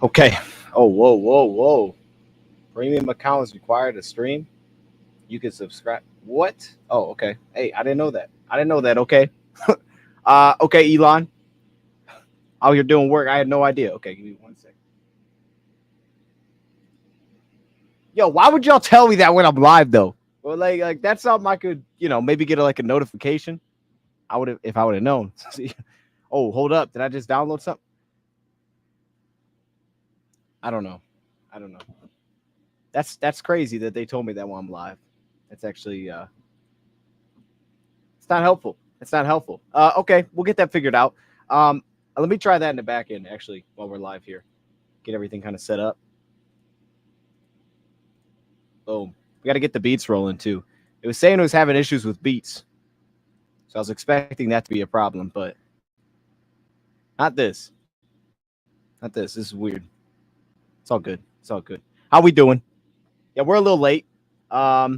Okay. Oh, whoa. Premium account is required to stream. You can subscribe. What? Oh, okay. Hey, I didn't know that. Okay. Okay, Elon. Out here doing work. I had no idea. Okay, give me 1 second. Yo, why would y'all tell me that when I'm live though? Well, like that's something I could, maybe get a notification. I would have if I would have known. See? Oh, hold up. Did I just download something? I don't know. That's crazy that they told me that while I'm live. That's actually it's not helpful. Okay, we'll get that figured out. Let me try that in the back end actually while we're live here. Get everything kind of set up. Boom. We got to get the beats rolling too. It was saying it was having issues with beats. So I was expecting that to be a problem, but not this. This is weird. It's all good. How we doing? Yeah, we're a little late. Let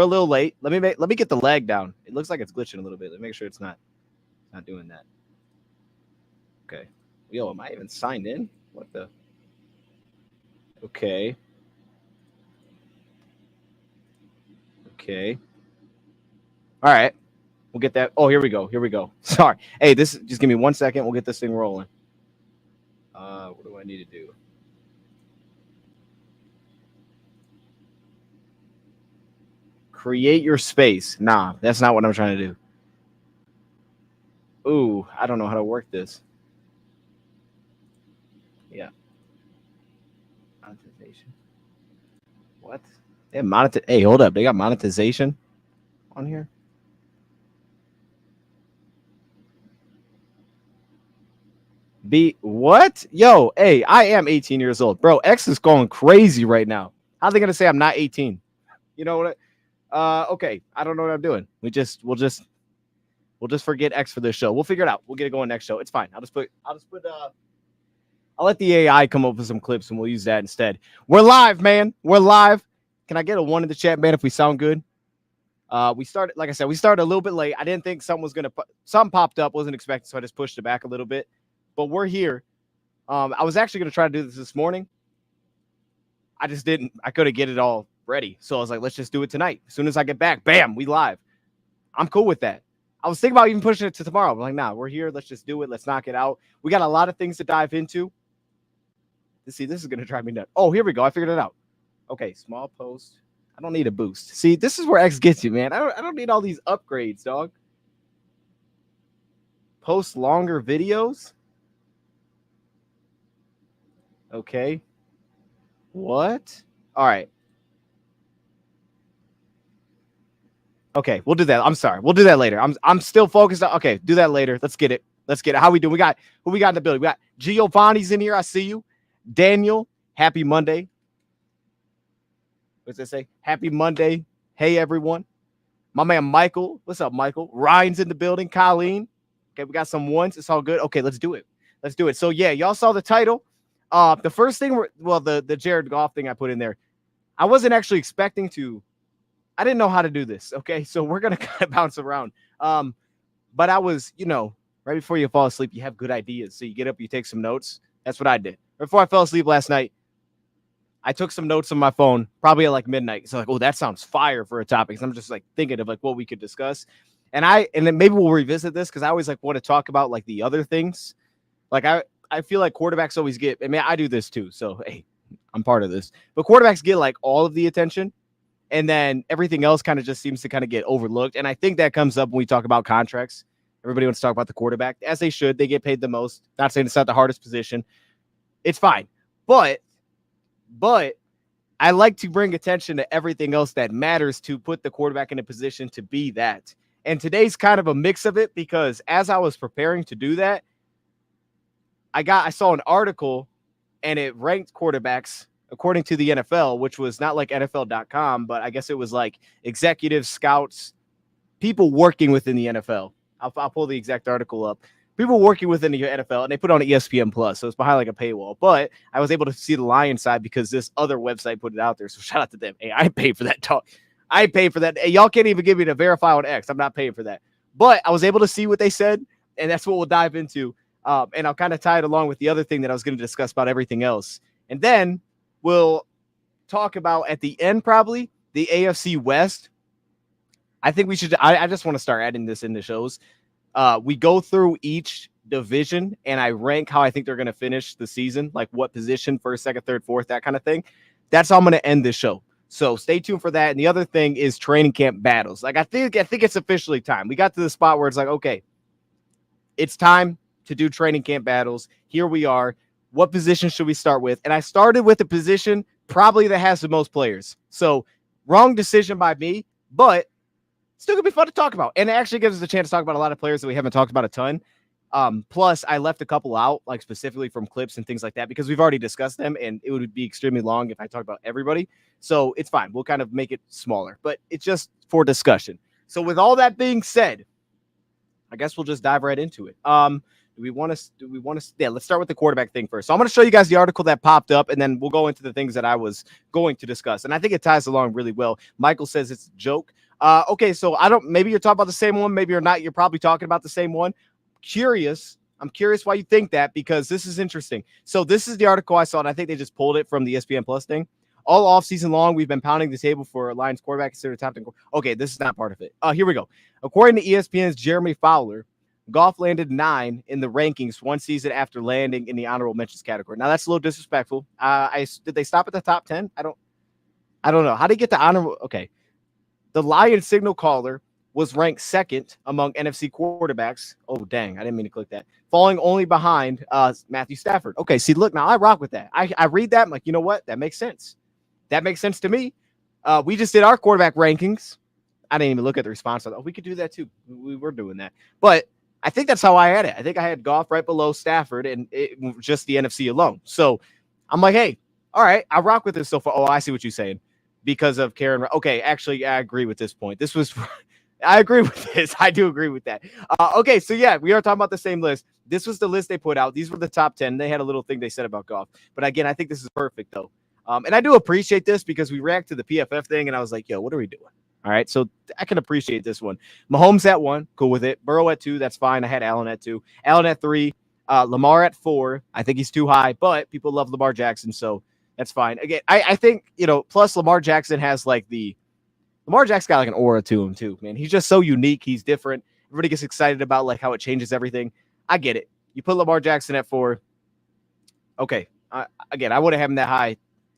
me get the lag down. It looks like it's glitching a little bit. Let me make sure it's not doing that. Okay. Yo, am I even signed in? What the? Okay. All right. We'll get that. Oh, here we go. Sorry. Hey, just give me 1 second. We'll get this thing rolling. What do I need to do? Create your space. Nah, that's not what I'm trying to do. Ooh, I don't know how to work this. Yeah. Monetization. What? They have Hey, hold up. They got monetization on here? What? Yo, hey, I am 18 years old. Bro, X is going crazy right now. How are they going to say I'm not 18? You know what? Okay, I don't know what I'm doing. We'll just forget X for this show. We'll figure it out. We'll get it going next show. It's fine. I'll let the AI come up with some clips and we'll use that instead. We're live, man. We're live. Can I get a 1 in the chat, man, if we sound good? We started a little bit late. I didn't think something popped up, wasn't expecting, so I just pushed it back a little bit. But we're here. I was actually going to try to do this morning. I just didn't. I couldn't get it all ready. So I was like, let's just do it tonight. As soon as I get back, bam, we live. I'm cool with that. I was thinking about even pushing it to tomorrow. I'm like, nah, we're here. Let's just do it. Let's knock it out. We got a lot of things to dive into. See, this is going to drive me nuts. Oh, here we go. I figured it out. Okay, small post. I don't need a boost. See, this is where X gets you, man. I don't need all these upgrades, dog. Post longer videos. Okay. What? All right. Okay, we'll do that. I'm sorry. We'll do that later. I'm still focused on. Okay, do that later. Let's get it. How we doing? Who we got in the building? We got Giovanni's in here. I see you. Daniel, happy Monday. What's it say? Happy Monday. Hey, everyone. My man Michael. What's up, Michael? Ryan's in the building. Colleen. Okay, we got some ones. It's all good. Okay, let's do it. So, yeah, y'all saw the title. The first thing, the Jared Goff thing I put in there, I wasn't actually expecting to. I didn't know how to do this. Okay, so we're going to kind of bounce around. But I was, right before you fall asleep, you have good ideas. So you get up, you take some notes. That's what I did. Before I fell asleep last night, I took some notes on my phone, probably at like midnight. So like, oh, that sounds fire for a topic. So I'm just like thinking of like what we could discuss. And then maybe we'll revisit this because I always like want to talk about like the other things. Like I feel like quarterbacks always get, I mean, I do this too. So, hey, I'm part of this. But quarterbacks get like all of the attention. And then everything else kind of just seems to kind of get overlooked. And I think that comes up when we talk about contracts. Everybody wants to talk about the quarterback, as they should. They get paid the most. Not saying it's not the hardest position. It's fine. But I like to bring attention to everything else that matters to put the quarterback in a position to be that. And today's kind of a mix of it because as I was preparing to do that, I saw an article and it ranked quarterbacks according to the NFL, which was not like NFL.com, but I guess it was like executives, scouts, people working within the NFL. I'll pull the exact article up. People working within the NFL, and they put it on ESPN Plus, so it's behind like a paywall. But I was able to see the Lions side because this other website put it out there. So shout out to them. Hey, I paid for that talk. I paid for that. Hey, y'all can't even give me the verify on X. I'm not paying for that. But I was able to see what they said, and that's what we'll dive into. And I'll kind of tie it along with the other thing that I was going to discuss about everything else. And then we'll talk about at the end, probably the AFC West. I think we should, I just want to start adding this in the shows. We go through each division and I rank how I think they're going to finish the season, like what position, first, second, third, fourth, that kind of thing. That's how I'm going to end this show. So stay tuned for that. And the other thing is training camp battles. Like I think it's officially time. We got to the spot where it's like, okay, it's time to do training camp battles. Here we are. What position should we start with? And I started with a position probably that has the most players. So wrong decision by me, but still gonna be fun to talk about. And it actually gives us a chance to talk about a lot of players that we haven't talked about a ton. Plus, I left a couple out, like specifically from clips and things like that, because we've already discussed them, and it would be extremely long if I talked about everybody. So it's fine. We'll kind of make it smaller, but it's just for discussion. So with all that being said, I guess we'll just dive right into it. Do we want to? Yeah, let's start with the quarterback thing first. So I'm going to show you guys the article that popped up, and then we'll go into the things that I was going to discuss. And I think it ties along really well. Michael says it's a joke. Okay, so maybe you're talking about the same one, maybe you're not. You're probably talking about the same one. I'm curious why you think that, because this is interesting. So this is the article I saw, and I think they just pulled it from the ESPN Plus thing. All offseason long, we've been pounding the table for a Lions quarterback considered top 10. Okay, this is not part of it. Here we go. According to ESPN's Jeremy Fowler, Goff landed 9 in the rankings one season after landing in the honorable mentions category. Now that's a little disrespectful. Did they stop at the top 10? I don't know. How did he get the honorable? Okay. The Lions signal caller was ranked second among NFC quarterbacks. Oh, dang. I didn't mean to click that. Falling only behind Matthew Stafford. Okay, see, look, now I rock with that. I read that. I'm like, you know what? That makes sense. That makes sense to me. We just did our quarterback rankings. I didn't even look at the response. We could do that too. We were doing that. But I think that's how I had it. I think I had Goff right below Stafford and just the NFC alone. So I'm like, hey, all right, I rock with this so far. Oh, I see what you're saying. Because of Karen. Okay, actually, I agree with this point. I agree with this. I do agree with that. Okay, so yeah, we are talking about the same list. This was the list they put out. These were the top 10. They had a little thing they said about Goff. But again, I think this is perfect, though. And I do appreciate this because we react to the PFF thing, and I was like, yo, what are we doing? All right, so I can appreciate this one. Mahomes at 1, cool with it. Burrow at 2, that's fine. I had Allen at 2. Allen at 3. Lamar at 4. I think he's too high, but people love Lamar Jackson, so that's fine. Again, I think, plus Lamar Jackson has Lamar Jackson got like an aura to him too, man. He's just so unique. He's different. Everybody gets excited about like how it changes everything. I get it. You put Lamar Jackson at 4. Okay. Again, I wouldn't have him that high.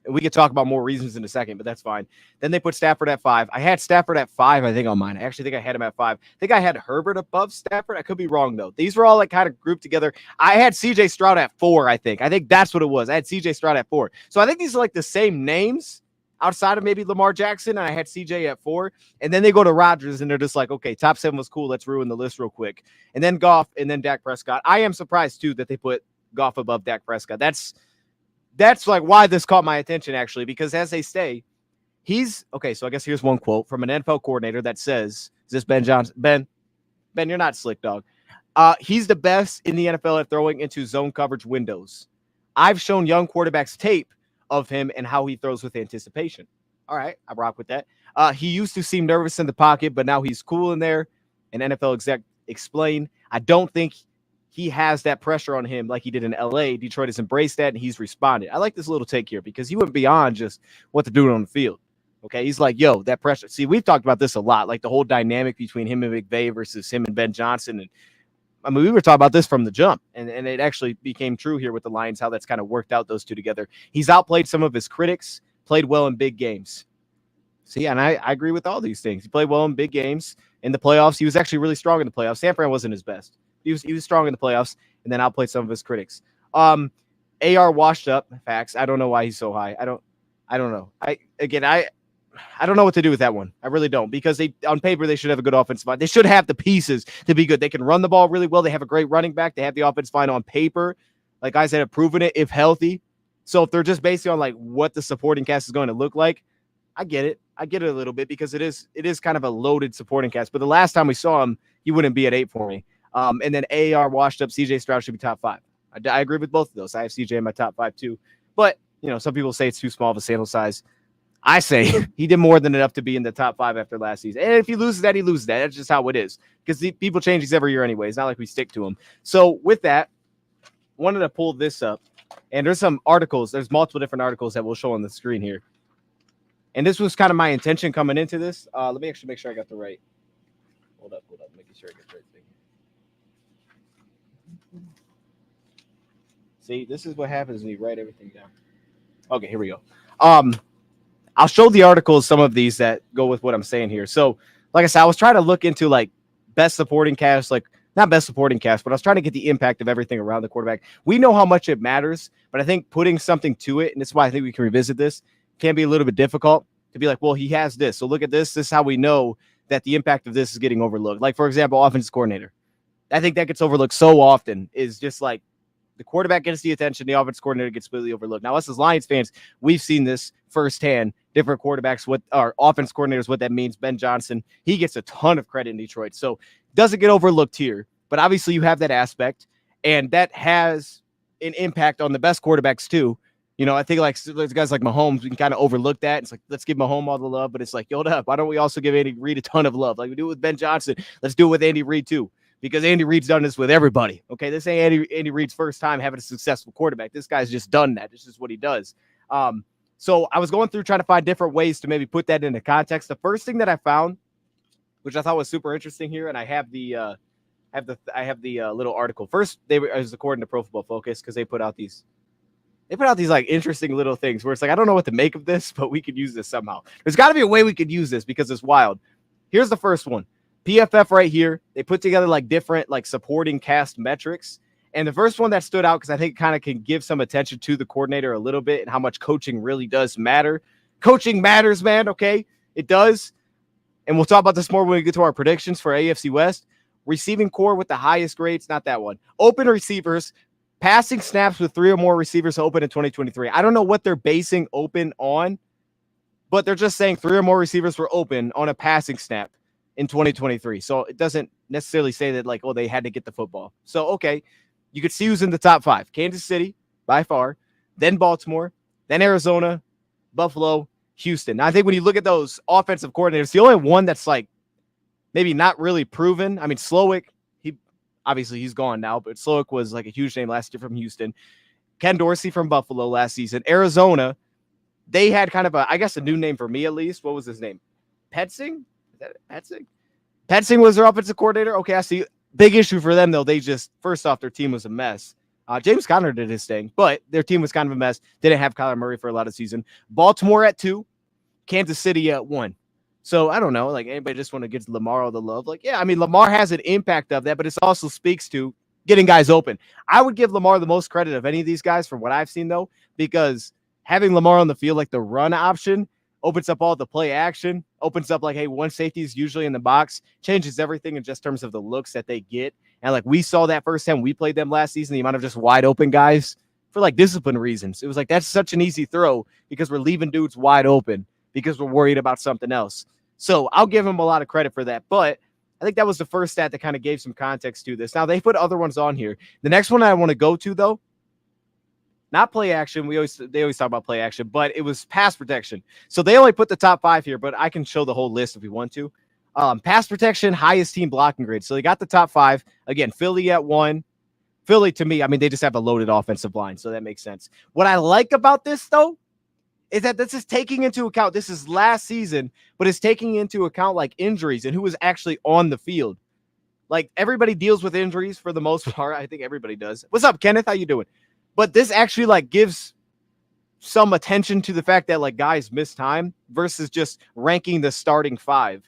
We could talk about more reasons in a second, but that's fine. Then they put Stafford at 5. I had Stafford at 5, I think, on mine. I actually think I had him at 5. I think I had Herbert above Stafford. I could be wrong, though. These were all like kind of grouped together. I had CJ Stroud at 4, I think. I think that's what it was. I had CJ Stroud at 4. So I think these are like the same names outside of maybe Lamar Jackson, and I had CJ at 4. And then they go to Rodgers, and they're just like, okay, top 7 was cool. Let's ruin the list real quick. And then Goff, and then Dak Prescott. I am surprised, too, that they put Goff above Dak Prescott. That's like why this caught my attention, actually, because as they say, okay, so I guess here's one quote from an NFL coordinator that says, is this Ben Johnson? Ben, you're not slick, dog. He's the best in the NFL at throwing into zone coverage windows. I've shown young quarterbacks tape of him and how he throws with anticipation. All right, I rock with that. He used to seem nervous in the pocket, but now he's cool in there. An NFL exec explained, I don't think he has that pressure on him like he did in LA. Detroit has embraced that, and he's responded. I like this little take here because he went beyond just what they're doing on the field. Okay, he's like, yo, that pressure. See, we've talked about this a lot, like the whole dynamic between him and McVay versus him and Ben Johnson. And I mean, we were talking about this from the jump, and it actually became true here with the Lions, how that's kind of worked out, those two together. He's outplayed some of his critics, played well in big games. See, and I agree with all these things. He played well in big games. In the playoffs, he was actually really strong in the playoffs. San Fran wasn't his best. He was strong in the playoffs, and then outplayed some of his critics. AR washed up. Facts. I don't know why he's so high. I don't know. I don't know what to do with that one. I really don't, because on paper they should have a good offensive line. They should have the pieces to be good. They can run the ball really well. They have a great running back. They have the offensive line on paper, like guys that have proven it if healthy. So if they're just basing on like what the supporting cast is going to look like, I get it. I get it a little bit because it is kind of a loaded supporting cast. But the last time we saw him, he wouldn't be at 8 for me. And then AR washed up. CJ Stroud should be top 5. I agree with both of those. I have CJ in my top 5 too. But, some people say it's too small of a sample size. I say he did more than enough to be in the top 5 after last season. And if he loses that, he loses that. That's just how it is. Because people change these every year anyway. It's not like we stick to them. So with that, wanted to pull this up, and there's some articles. There's multiple different articles that we'll show on the screen here. And this was kind of my intention coming into this. Let me actually make sure I got the right. Hold up, making sure I get the right thing. See, this is what happens when you write everything down. Okay, here we go. I'll show the articles, some of these that go with what I'm saying here. So, like I said, I was trying to look into like best supporting cast, like not best supporting cast, but I was trying to get the impact of everything around the quarterback. We know how much it matters, but I think putting something to it, and this is why I think we can revisit this, can be a little bit difficult to be like, well, he has this. So look at this. This is how we know that the impact of this is getting overlooked. Like, for example, offensive coordinator. I think that gets overlooked so often is just like the quarterback gets the attention, the offensive coordinator gets completely overlooked. Now, us as Lions fans, we've seen this firsthand. Different quarterbacks, what our offense coordinators, what that means. Ben Johnson, he gets a ton of credit in Detroit. So doesn't get overlooked here. But obviously you have that aspect, and that has an impact on the best quarterbacks too. You know, I think like guys like Mahomes, we can kind of overlook that. It's like, let's give Mahomes all the love, but it's like, hold up, why don't we also give Andy Reid a ton of love? Like we do it with Ben Johnson. Let's do it with Andy Reid too, because Andy Reid's done this with everybody. Okay, this ain't Andy Reid's first time having a successful quarterback. This guy's just done that. This is what he does. So I was going through trying to find different ways to maybe put that into context. The first thing that I found, which I thought was super interesting here, and I have the little article. First, it was according to Pro Football Focus, because they put out these like interesting little things where it's like, I don't know what to make of this, but we could use this somehow. There's got to be a way we could use this because it's wild. Here's the first one. PFF right here. They put together like different like supporting cast metrics. And the first one that stood out, because I think it kind of can give some attention to the coordinator a little bit and how much coaching really does matter. Coaching matters, man. Okay, it does. And we'll talk about this more when we get to our predictions for AFC West. Receiving core with the highest grades, not that one. Open receivers, passing snaps with 3 or more receivers open in 2023. I don't know what they're basing open on, but they're just saying 3 or more receivers were open on a passing snap in 2023. So it doesn't necessarily say that like, oh, they had to get the football. So, okay, you could see who's in the top 5. Kansas City, by far, then Baltimore, then Arizona, Buffalo, Houston. Now, I think when you look at those offensive coordinators, the only one that's like maybe not really proven. I mean, Slowick, he's gone now, but Slowick was like a huge name last year from Houston. Ken Dorsey from Buffalo last season. Arizona, they had kind of a new name for me at least. What was his name? Petzing? Is that Petzing? Petzing was their offensive coordinator. Okay, I see. Big issue for them, though. They just, first off, their team was a mess. James Conner did his thing, but their team was kind of a mess. Didn't have Kyler Murray for a lot of the season. Baltimore at 2, Kansas City at 1. So I don't know, like anybody just want to give Lamar all the love. Like, yeah, I mean, Lamar has an impact of that, but it also speaks to getting guys open. I would give Lamar the most credit of any of these guys from what I've seen, though, because having Lamar on the field, like the run option, opens up all the play action, opens up like, hey, one safety is usually in the box, changes everything in just terms of the looks that they get. And like we saw that first time we played them last season, the amount of just wide open guys for like discipline reasons. It was like, that's such an easy throw because we're leaving dudes wide open because we're worried about something else. So I'll give him a lot of credit for that. But I think that was the first stat that kind of gave some context to this. Now, they put other ones on here. The next one I want to go to, though, not play action. They always talk about play action, but it was pass protection. So they only put the top 5 here, but I can show the whole list if we want to. Pass protection, highest team blocking grade. So they got the top 5. Again, Philly at 1. Philly, to me, I mean, they just have a loaded offensive line, so that makes sense. What I like about this, though, is that this is taking into account, this is last season, but it's taking into account like injuries and who was actually on the field. Like everybody deals with injuries for the most part. I think everybody does. What's up, Kenneth? How you doing? But this actually like gives some attention to the fact that like guys miss time versus just ranking the starting 5.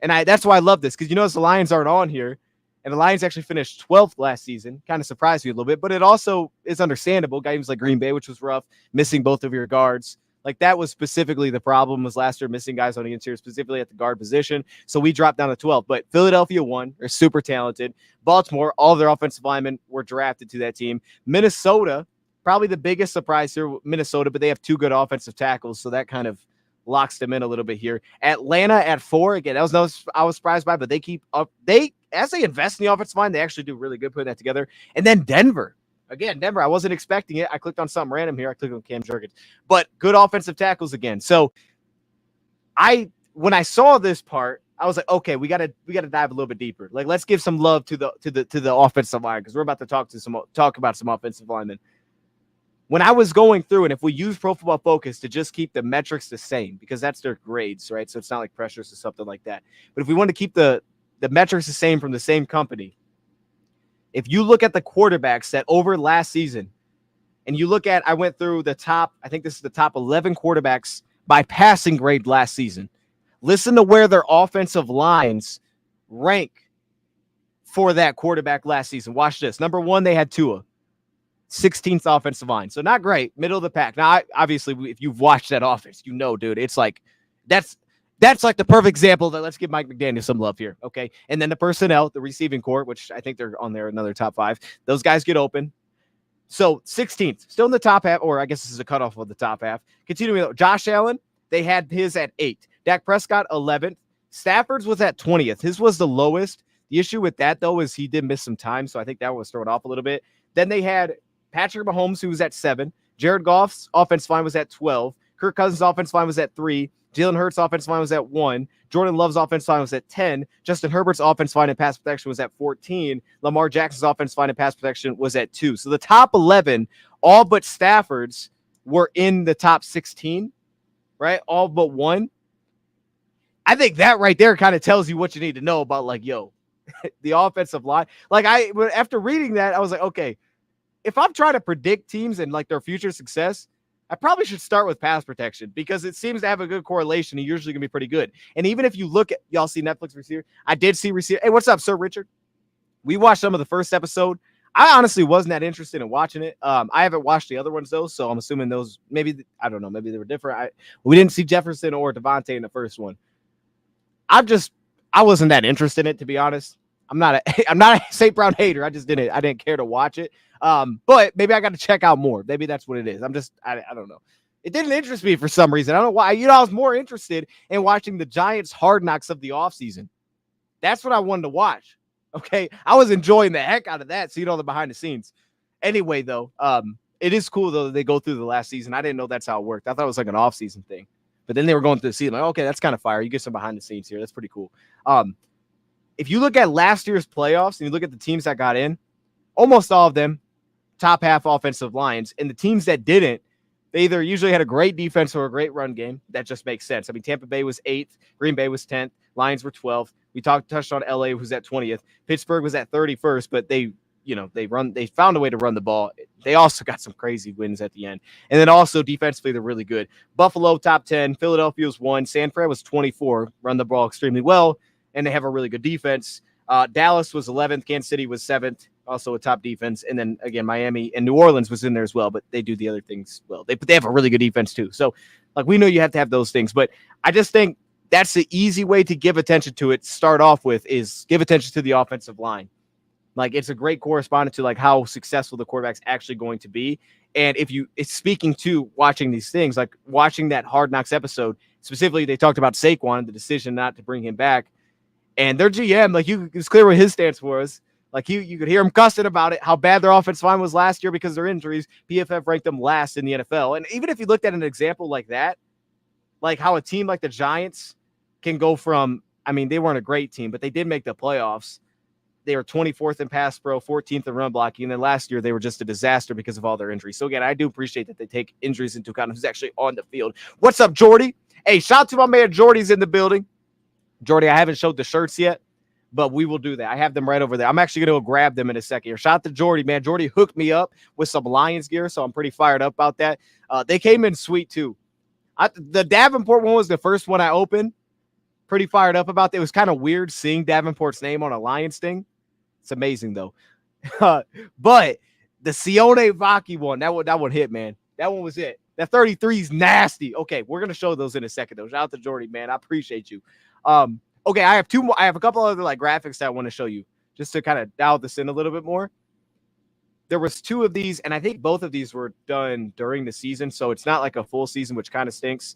And that's why I love this, because you notice the Lions aren't on here, and the Lions actually finished 12th last season. Kind of surprised me a little bit, but it also is understandable. Games like Green Bay, which was rough, missing both of your guards. Like that was specifically the problem, was last year missing guys on the interior, specifically at the guard position. So we dropped down to 12. But Philadelphia won. They're super talented. Baltimore, all of their offensive linemen were drafted to that team. Minnesota, probably the biggest surprise here, Minnesota, but they have 2 good offensive tackles, so that kind of locks them in a little bit here. Atlanta at 4. Again, that was no I was surprised by, but they keep up. As they invest in the offensive line, they actually do really good putting that together. And then Denver. Again, Denver, I wasn't expecting it. I clicked on something random here. I clicked on Cam Jurgens. But good offensive tackles again. So when I saw this part, I was like, okay, we gotta dive a little bit deeper. Like, let's give some love to the offensive line, because we're about to talk about some offensive linemen. When I was going through, and if we use Pro Football Focus to just keep the metrics the same, because that's their grades, right? So it's not like pressures or something like that. But if we want to keep the metrics the same from the same company, if you look at the quarterbacks that over last season, and you look at, I went through the top, I think this is the top 11 quarterbacks by passing grade last season. Listen to where their offensive lines rank for that quarterback last season. Watch this. Number 1, they had Tua, 16th offensive line. So not great, middle of the pack. Now, obviously, if you've watched that offense, you know, dude, it's like that's like the perfect example that let's give Mike McDaniel some love here, okay? And then the personnel, the receiving corps, which I think they're on there, another top 5. Those guys get open. So 16th, still in the top half, or I guess this is a cutoff of the top half. Continuing, Josh Allen, they had his at 8. Dak Prescott, 11th. Stafford's was at 20th. His was the lowest. The issue with that, though, is he did miss some time, so I think that was thrown off a little bit. Then they had Patrick Mahomes, who was at 7. Jared Goff's offensive line was at 12. Kirk Cousins' offensive line was at 3. Jalen Hurts' offensive line was at 1. Jordan Love's offensive line was at 10. Justin Herbert's offensive line and pass protection was at 14. Lamar Jackson's offensive line and pass protection was at 2. So the top 11, all but Stafford's, were in the top 16, right? All but one. I think that right there kind of tells you what you need to know about, like, yo, the offensive line. Like, after reading that, I was like, okay, if I'm trying to predict teams and like their future success, I probably should start with pass protection, because it seems to have a good correlation. You're usually going to be pretty good. And even if you look at, y'all see Netflix receiver? I did see receiver. Hey, what's up, Sir Richard? We watched some of the first episode. I honestly wasn't that interested in watching it. I haven't watched the other ones, though, so I'm assuming those, maybe, I don't know, maybe they were different. We didn't see Jefferson or Devontae in the first one. I wasn't that interested in it, to be honest. I'm not a St. Brown hater. I didn't care to watch it. But maybe I got to check out more. Maybe that's what it is. I don't know. It didn't interest me for some reason. I don't know why. I was more interested in watching the Giants' hard knocks of the offseason. That's what I wanted to watch. Okay. I was enjoying the heck out of that, seeing all the behind the scenes. Anyway, though, it is cool, though, that they go through the last season. I didn't know that's how it worked. I thought it was like an off-season thing. But then they were going through the season. Like, okay, that's kind of fire. You get some behind the scenes here. That's pretty cool. If you look at last year's playoffs and you look at the teams that got in, almost all of them, top half offensive lines. And the teams that didn't, they either usually had a great defense or a great run game. That just makes sense. I mean, Tampa Bay was 8th. Green Bay was 10th. Lions were 12th. We touched on LA, who's at 20th. Pittsburgh was at 31st, but they found a way to run the ball. They also got some crazy wins at the end. And then also defensively, they're really good. Buffalo, top 10. Philadelphia was 1. San Fran was 24. Run the ball extremely well, and they have a really good defense. Dallas was 11th. Kansas City was 7th. Also a top defense. And then, again, Miami and New Orleans was in there as well, but they do the other things well. They have a really good defense, too. So, like, we know you have to have those things. But I just think that's the easy way to give attention to it, start off with, is give attention to the offensive line. Like, it's a great correspondent to, like, how successful the quarterback's actually going to be. And it's speaking to watching these things, like watching that Hard Knocks episode, specifically, they talked about Saquon, the decision not to bring him back. And their GM, like, it's clear what his stance was. Like, you could hear him cussing about it, how bad their offensive line was last year because of their injuries. PFF ranked them last in the NFL. And even if you looked at an example like that, like how a team like the Giants can go from, I mean, they weren't a great team, but they did make the playoffs. They were 24th in pass pro, 14th in run blocking. And then last year, they were just a disaster because of all their injuries. So, again, I do appreciate that they take injuries into account, who's actually on the field. What's up, Jordy? Hey, shout out to my man Jordy's in the building. Jordy, I haven't showed the shirts yet, but we will do that. I have them right over there. I'm actually going to go grab them in a second here. Shout out to Jordy, man. Jordy hooked me up with some Lions gear, so I'm pretty fired up about that. They came in sweet, too. The Davenport one was the first one I opened. Pretty fired up about that. It was kind of weird seeing Davenport's name on a Lions thing. It's amazing, though. But the Sione Vaki one, that one hit, man. That one was it. That 33 is nasty. Okay, we're going to show those in a second, though. Shout out to Jordy, man. I appreciate you. Okay, I have two more. I have a couple other like graphics that I want to show you just to kind of dial this in a little bit more. There was 2 of these, and I think both of these were done during the season, so it's not like a full season, which kind of stinks.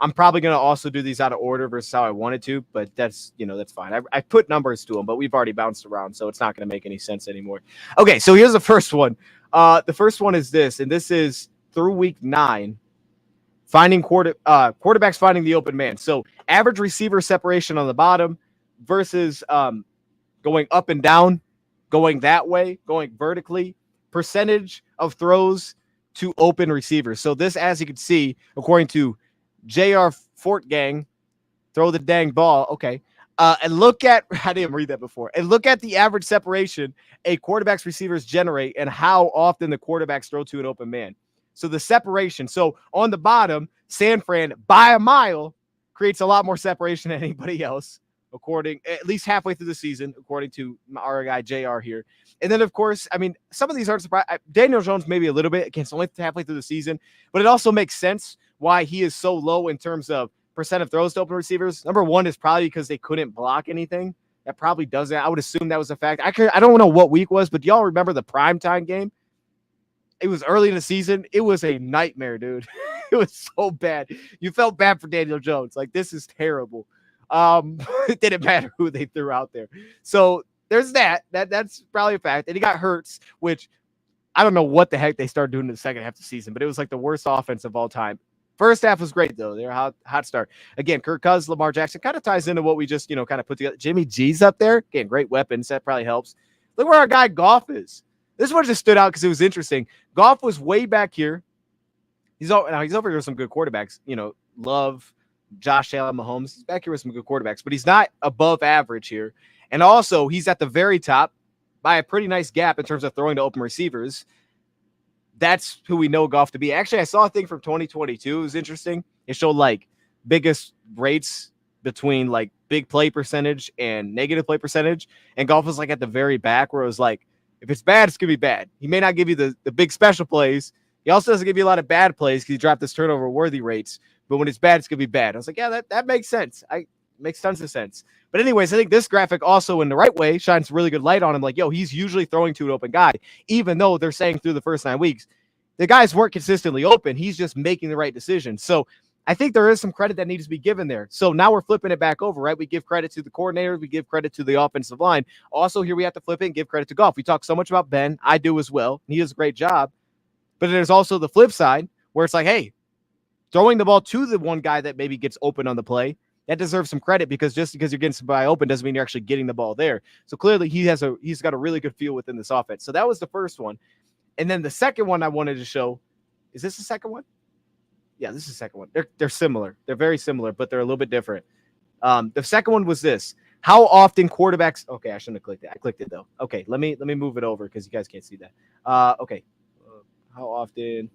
I'm probably going to also do these out of order versus how I wanted to, but that's fine. I put numbers to them, but we've already bounced around, so it's not going to make any sense anymore. Okay, so here's the first one. The first one is this, and this is through week 9 quarterbacks finding the open man. So average receiver separation on the bottom versus going up and down, going that way, going vertically, percentage of throws to open receivers. So this, as you can see, according to JR Fort Gang, throw the dang ball. Okay. And look at, I didn't read that before. And look at the average separation a quarterback's receivers generate and how often the quarterbacks throw to an open man. So the separation. So on the bottom, San Fran by a mile creates a lot more separation than anybody else, according at least halfway through the season, according to our guy JR here. And then, of course, I mean, some of these aren't surprising. Daniel Jones maybe a little bit against only halfway through the season, but it also makes sense why he is so low in terms of percent of throws to open receivers. Number one is probably because they couldn't block anything. That probably doesn't. I would assume that was a fact. I don't know what week was, but do y'all remember the primetime game? It was early in the season. It was a nightmare, dude. It was so bad. You felt bad for Daniel Jones. Like, this is terrible. It didn't matter who they threw out there. So there's that. That's probably a fact. And he got Hurts, which I don't know what the heck they started doing in the second half of the season, but it was like the worst offense of all time. First half was great, though. They're a hot start. Again, Kirk Cousins, Lamar Jackson kind of ties into what we just, kind of put together. Jimmy G's up there. Again, great weapons. That probably helps. Look where our guy Goff is. This one just stood out because it was interesting. Goff was way back here. He's over here with some good quarterbacks. Love, Josh Allen, Mahomes. He's back here with some good quarterbacks, but he's not above average here. And also, he's at the very top by a pretty nice gap in terms of throwing to open receivers. That's who we know Goff to be. Actually, I saw a thing from 2022. It was interesting. It showed like biggest rates between like big play percentage and negative play percentage. And Goff was like at the very back where it was like, if it's bad, it's going to be bad. He may not give you the big special plays. He also doesn't give you a lot of bad plays because he dropped his turnover worthy rates. But when it's bad, it's going to be bad. I was like, yeah, that makes sense. Makes tons of sense. But anyways, I think this graphic also in the right way shines really good light on him. Like, he's usually throwing to an open guy, even though they're saying through the first 9 weeks, the guys weren't consistently open. He's just making the right decision. So I think there is some credit that needs to be given there. So now we're flipping it back over, right? We give credit to the coordinator. We give credit to the offensive line. Also, here we have to flip it and give credit to Goff. We talk so much about Ben. I do as well. He does a great job. But there's also the flip side where it's like, hey, throwing the ball to the one guy that maybe gets open on the play, that deserves some credit because just because you're getting somebody open doesn't mean you're actually getting the ball there. So clearly he's got a really good feel within this offense. So that was the first one. And then the second one I wanted to show, is this the second one? Yeah, this is the second one. They're similar. They're very similar, but they're a little bit different. The second one was this. How often quarterbacks, okay, I shouldn't have clicked it. I clicked it though. Okay, let me move it over because you guys can't see that. Okay. How often?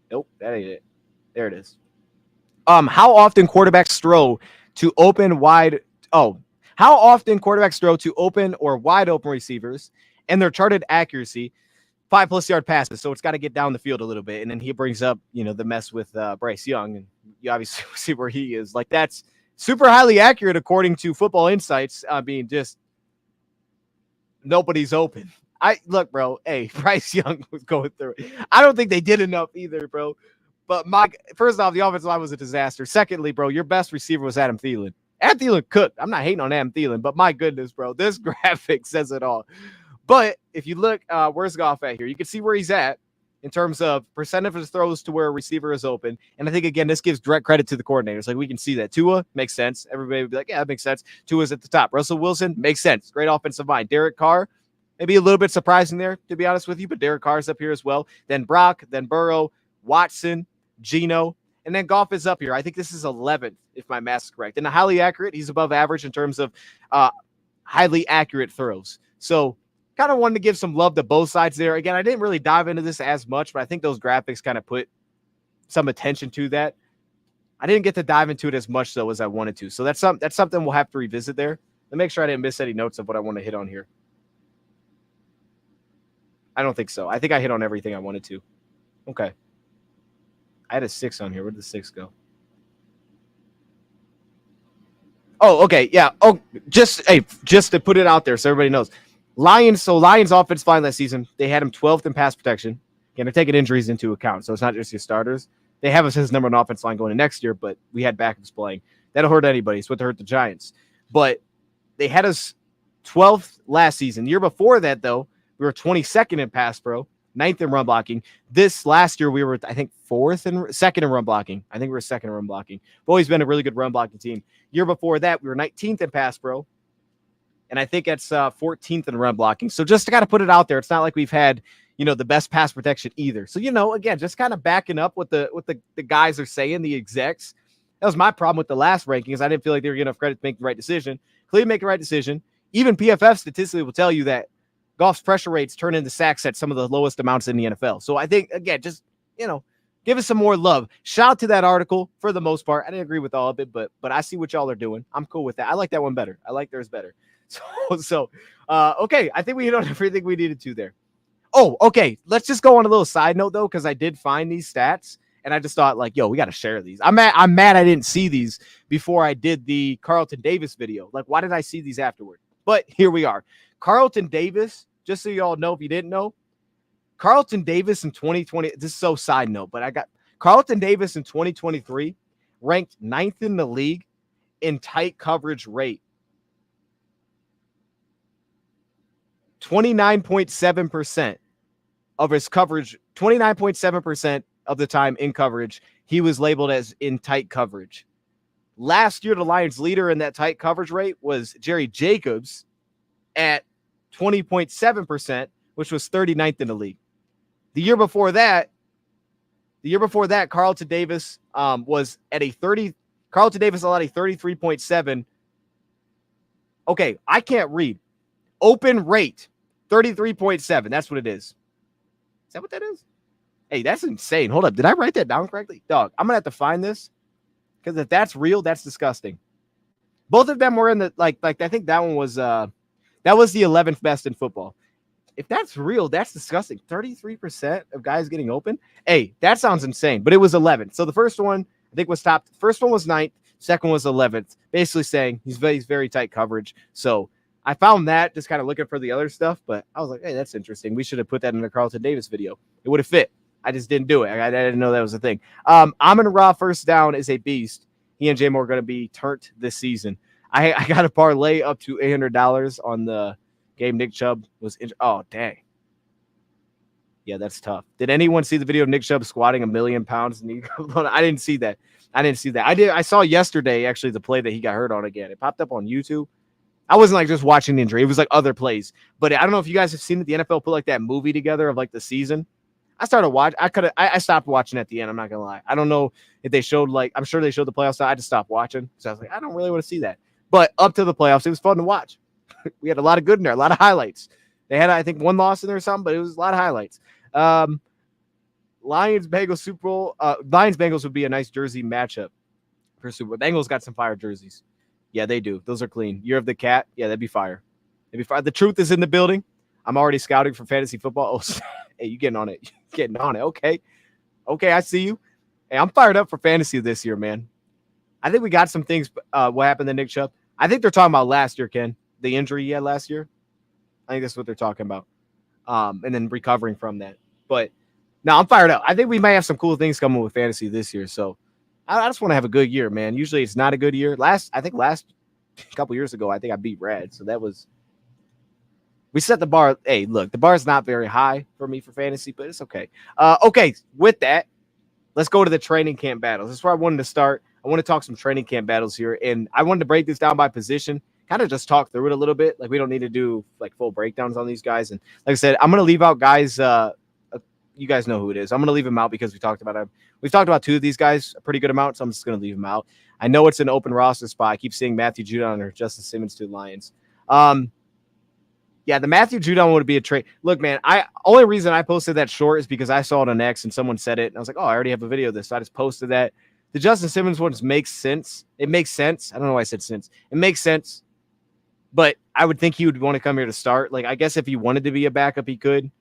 Nope, that ain't it. There it is. How often quarterbacks throw to open wide? Oh, how often quarterbacks throw to open or wide open receivers and their charted accuracy, 5+ yard passes. So it's got to get down the field a little bit. And then he brings up, the mess with Bryce Young, and you obviously see where he is. Like, that's super highly accurate according to Football Insights. Just nobody's open. Look, bro. Hey, Bryce Young was going through it. I don't think they did enough either, bro. But first off, the offensive line was a disaster. Secondly, bro, your best receiver was Adam Thielen. Adam Thielen cooked. I'm not hating on Adam Thielen, but my goodness, bro, this graphic says it all. But if you look, where's Goff at here? You can see where he's at in terms of percentage of throws to where a receiver is open. And I think, again, this gives direct credit to the coordinators. Like, we can see that. Tua makes sense. Everybody would be like, yeah, that makes sense. Tua's at the top. Russell Wilson makes sense. Great offensive mind. Derek Carr, maybe a little bit surprising there, to be honest with you, but Derek Carr's up here as well. Then Brock, then Burrow, Watson, Geno, and then Goff is up here. I think this is 11th, if my math is correct. And highly accurate. He's above average in terms of highly accurate throws. So kind of wanted to give some love to both sides there. Again, I didn't really dive into this as much, but I think those graphics kind of put some attention to that. I didn't get to dive into it as much, though, as I wanted to. So that's something we'll have to revisit there. Let me make sure I didn't miss any notes of what I want to hit on here. I don't think so. I think I hit on everything I wanted to. Okay. I had a 6 on here. Where did the 6 go? Oh, okay. Yeah. Oh, just to put it out there so everybody knows. Lions offensive line last season, they had him 12th in pass protection. Again, they're taking injuries into account, so it's not just your starters. They have us his number one offensive line going into next year, but we had backups playing. That'll hurt anybody. It's what hurt the Giants. But they had us 12th last season. The year before that, though, we were 22nd in pass pro, ninth in run blocking. This last year, we were, I think, second in run blocking. I think we were second in run blocking. We've always been a really good run blocking team. Year before that, we were 19th in pass pro. And I think that's 14th in run blocking. So just to kind of put it out there, it's not like we've had, the best pass protection either. So, again, just kind of backing up what the guys are saying, the execs. That was my problem with the last rankings. I didn't feel like they were getting enough credit to make the right decision. Clearly make the right decision. Even PFF statistically will tell you that Goff's pressure rates turn into sacks at some of the lowest amounts in the NFL. So I think, again, just, give us some more love. Shout out to that article for the most part. I didn't agree with all of it, but I see what y'all are doing. I'm cool with that. I like that one better. I like theirs better. So, okay. I think we hit on everything we needed to there. Oh, okay. Let's just go on a little side note, though, because I did find these stats, and I just thought, like, yo, we got to share these. I'm mad I didn't see these before I did the Carlton Davis video. Like, why did I see these afterward? But here we are. Carlton Davis, just so you all know if you didn't know, Carlton Davis in 2020, this is so side note, but I got Carlton Davis in 2023 ranked 9th in the league in tight coverage rate. 29.7% of his coverage, 29.7% of the time in coverage, he was labeled as in tight coverage. Last year, the Lions' leader in that tight coverage rate was Jerry Jacobs at 20.7%, which was 39th in the league. The year before that, Carlton Davis was at a 30. Carlton Davis allowed a 33.7. Okay, I can't read. Open rate, 33.7. That's what it is. Is that what that is? Hey, that's insane. Hold up. Did I write that down correctly? Dog, I'm going to have to find this because if that's real, that's disgusting. Both of them were in the, like I think that one was, that was the 11th best in football. If that's real, that's disgusting. 33% of guys getting open. Hey, that sounds insane, but it was 11th. So the first one, I think, was top. First one was 9th. Second was 11th, basically saying he's very tight coverage. So I found that just kind of looking for the other stuff, but I was like, hey, that's interesting. We should have put that in the Carlton Davis video. It would have fit. I just didn't do it. I didn't know that was a thing. Amon-Ra first down is a beast. He and J-Moore are going to be turnt this season. I got a parlay up to $800 on the game. Nick Chubb was oh, dang. Yeah, that's tough. Did anyone see the video of Nick Chubb squatting 1,000,000 pounds? I didn't see that. I saw yesterday, actually, the play that he got hurt on again. It popped up on YouTube. I wasn't like just watching the injury. It was like other plays. But I don't know if you guys have seen it. The NFL put like that movie together of like the season. I started watching. I stopped watching at the end. I'm not going to lie. I don't know if they showed I'm sure they showed the playoffs. I just stopped watching. So I was like, I don't really want to see that. But up to the playoffs, it was fun to watch. We had a lot of good in there, a lot of highlights. They had, I think, one loss in there or something, but it was a lot of highlights. Lions-Bengals Super Bowl. Lions-Bengals would be a nice jersey matchup for Super Bowl. Bengals got some fire jerseys. Yeah, they do. Those are clean. Year of the Cat. Yeah, that'd be fire. The truth is in the building. I'm already scouting for fantasy football. Oh, hey, you getting on it. Getting on it. Okay, I see you. Hey, I'm fired up for fantasy this year, man. I think we got some things. What happened to Nick Chubb? I think they're talking about last year, Ken. The injury he had last year. I think that's what they're talking about. And then recovering from that. But now I'm fired up. I think we might have some cool things coming with fantasy this year. So I just want to have a good year, man. Usually it's not a good year. Last couple years ago, I think I beat Brad. So we set the bar. Hey, look, the bar is not very high for me for fantasy, but it's okay. Okay, with that, let's go to the training camp battles. That's where I wanted to start. I want to talk some training camp battles here. And I wanted to break this down by position, kind of just talk through it a little bit. Like, we don't need to do like full breakdowns on these guys. And like I said, I'm going to leave out guys. You guys know who it is. I'm going to leave him out because we talked about him. We've talked about two of these guys a pretty good amount, so I'm just going to leave him out. I know it's an open roster spot. I keep seeing Matthew Judon or Justin Simmons to the Lions. Yeah, the Matthew Judon would be a trade. Look, man, only reason I posted that short is because I saw it on X and someone said it, and I was like, oh, I already have a video of this, so I just posted that. The Justin Simmons ones makes sense. It makes sense. I don't know why I said sense. It makes sense, but I would think he would want to come here to start. Like, I guess if he wanted to be a backup, he could.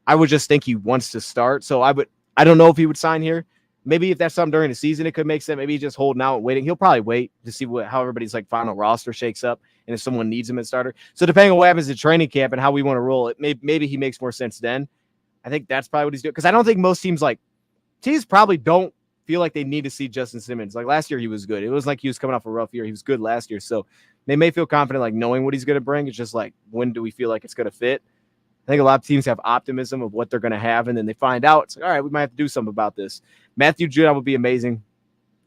I would just think he wants to start, so I don't know if he would sign here. Maybe if that's something during the season, it could make sense. Maybe he's just holding out, waiting. He'll probably wait to see how everybody's like final roster shakes up and if someone needs him at starter. So depending on what happens at training camp and how we want to roll it, maybe he makes more sense then. I think that's probably what he's doing. Because I don't think most teams probably don't feel like they need to see Justin Simmons. Like last year, he was good. It was like he was coming off a rough year. He was good last year. So they may feel confident, like knowing what he's going to bring. It's just like, when do we feel like it's going to fit? I think a lot of teams have optimism of what they're going to have, and then they find out, it's like, all right, we might have to do something about this. Matthew Judon would be amazing.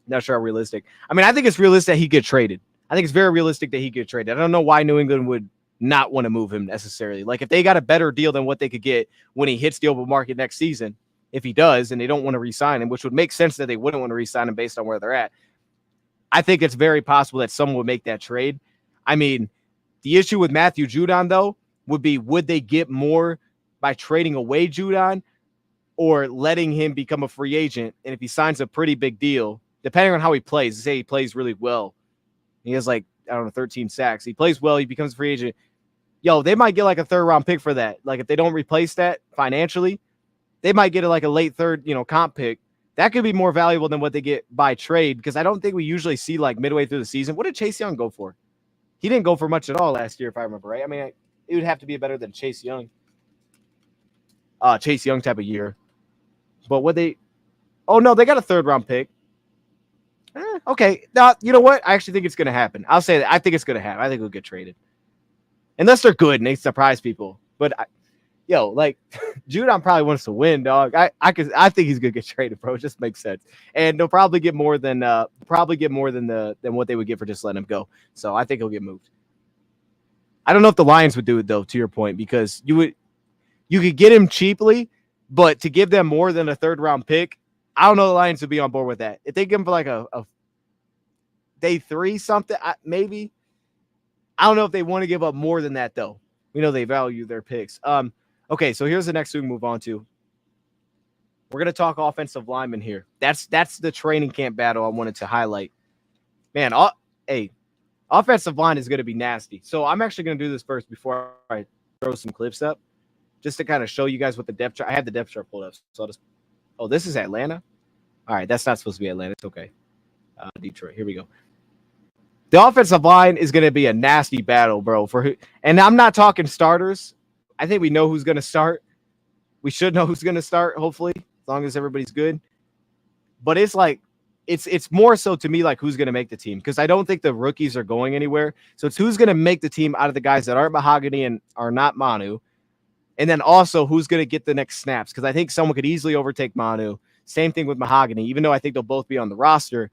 Not sure how realistic. I mean, I think it's realistic that he get traded. I think it's very realistic that he get traded. I don't know why New England would not want to move him necessarily. Like, if they got a better deal than what they could get when he hits the open market next season, if he does, and they don't want to re-sign him, which would make sense that they wouldn't want to re-sign him based on where they're at, I think it's very possible that someone would make that trade. I mean, the issue with Matthew Judon, though, would be, would they get more by trading away Judon or letting him become a free agent? And if he signs a pretty big deal, depending on how he plays, say he plays really well, he has like, I don't know, 13 sacks. He plays well, he becomes a free agent. Yo, they might get like a 3rd round pick for that. Like, if they don't replace that financially, they might get like a late 3rd, comp pick. That could be more valuable than what they get by trade, because I don't think we usually see like midway through the season. What did Chase Young go for? He didn't go for much at all last year, if I remember right. I mean, it would have to be better than Chase Young type of year. But what they – oh, no, they got a 3rd round pick. Okay. Now, you know what? I actually think it's going to happen. I'll say that. I think it's going to happen. I think we'll get traded. Unless they're good and they surprise people. But Judon probably wants to win, dog. I think he's gonna get traded, bro. It just makes sense, and they'll probably get more than what they would get for just letting him go. So I think he'll get moved. I don't know if the Lions would do it though. To your point, because you could get him cheaply, but to give them more than a 3rd round pick, I don't know the Lions would be on board with that. If they give him for like a day 3 something, maybe. I don't know if they want to give up more than that though. We know they value their picks. Okay, so here's the next thing we move on to. We're going to talk offensive linemen here. That's the training camp battle I wanted to highlight. Man, offensive line is going to be nasty. So I'm actually going to do this first before I throw some clips up, just to kind of show you guys what the depth chart. I have the depth chart pulled up. So this is Atlanta? All right, that's not supposed to be Atlanta. It's okay. Detroit. Here we go. The offensive line is going to be a nasty battle, bro. And I'm not talking starters. I think we know who's going to start. We should know who's going to start, hopefully, as long as everybody's good. But it's like, it's more so to me like who's going to make the team, because I don't think the rookies are going anywhere. So it's who's going to make the team out of the guys that aren't Mahogany and are not Manu. And then also who's going to get the next snaps, because I think someone could easily overtake Manu. Same thing with Mahogany, even though I think they'll both be on the roster.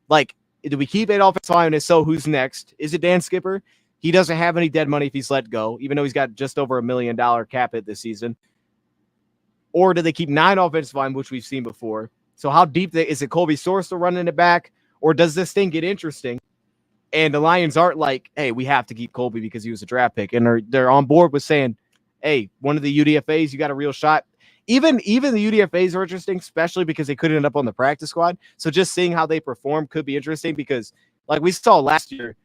Like, do we keep it offensive line? If so, who's next? Is it Dan Skipper? He doesn't have any dead money if he's let go, even though he's got just over $1 million cap hit this season. Or do they keep 9 offensive line, which we've seen before? So how deep is it Colby Sorsel running it back? Or does this thing get interesting? And the Lions aren't like, hey, we have to keep Colby because he was a draft pick. And they're on board with saying, hey, one of the UDFAs, you got a real shot. Even the UDFAs are interesting, especially because they couldn't end up on the practice squad. So just seeing how they perform could be interesting, because like we saw last year,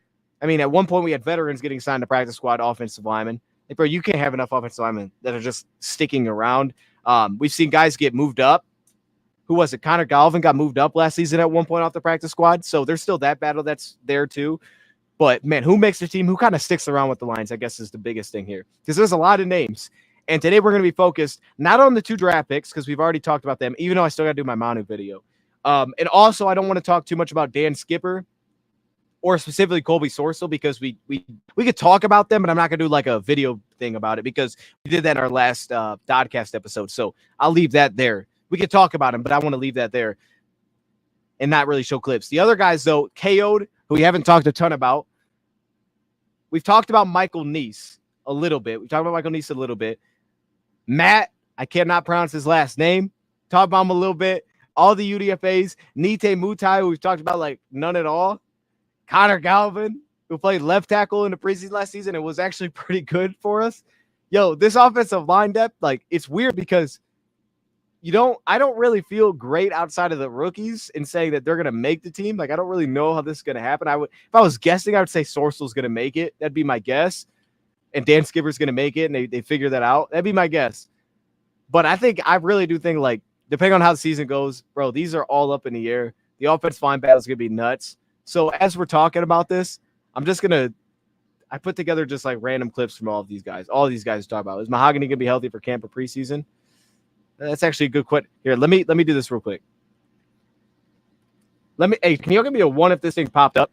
I mean, at one point we had veterans getting signed to practice squad offensive linemen. Like, bro, you can't have enough offensive linemen that are just sticking around. We've seen guys get moved up. Who was it? Connor Galvin got moved up last season at one point off the practice squad. So there's still that battle that's there too. But man, who makes the team? Who kind of sticks around with the Lions, I guess, is the biggest thing here, because there's a lot of names. And today we're going to be focused not on the 2 draft picks, because we've already talked about them, even though I still got to do my Manu video. And also, I don't want to talk too much about Dan Skipper or specifically Colby Sorsel, because we could talk about them, but I'm not going to do like a video thing about it, because we did that in our last DODcast episode. So I'll leave that there. We could talk about him, but I want to leave that there and not really show clips. The other guys, though, KO'd, who we haven't talked a ton about. We've talked about Michael Neese a little bit. Matt, I cannot pronounce his last name. Talked about him a little bit. All the UDFAs. Nite Mutai, who we've talked about like none at all. Connor Galvin, who played left tackle in the preseason last season and was actually pretty good for us. Yo, this offensive line depth, like, it's weird because I don't really feel great outside of the rookies in saying that they're going to make the team. Like, I don't really know how this is going to happen. If I was guessing, I would say Sorsel's going to make it. That'd be my guess. And Dan Skipper's going to make it, and they figure that out. That'd be my guess. But I really do think, like, depending on how the season goes, bro, these are all up in the air. The offensive line battle is going to be nuts. So as we're talking about this, I put together just like random clips from all of these guys. All of these guys talk about, is Mahogany going to be healthy for camp or preseason? That's actually a good question. Here, let me do this real quick. Hey, can you give me a 1 if this thing popped up?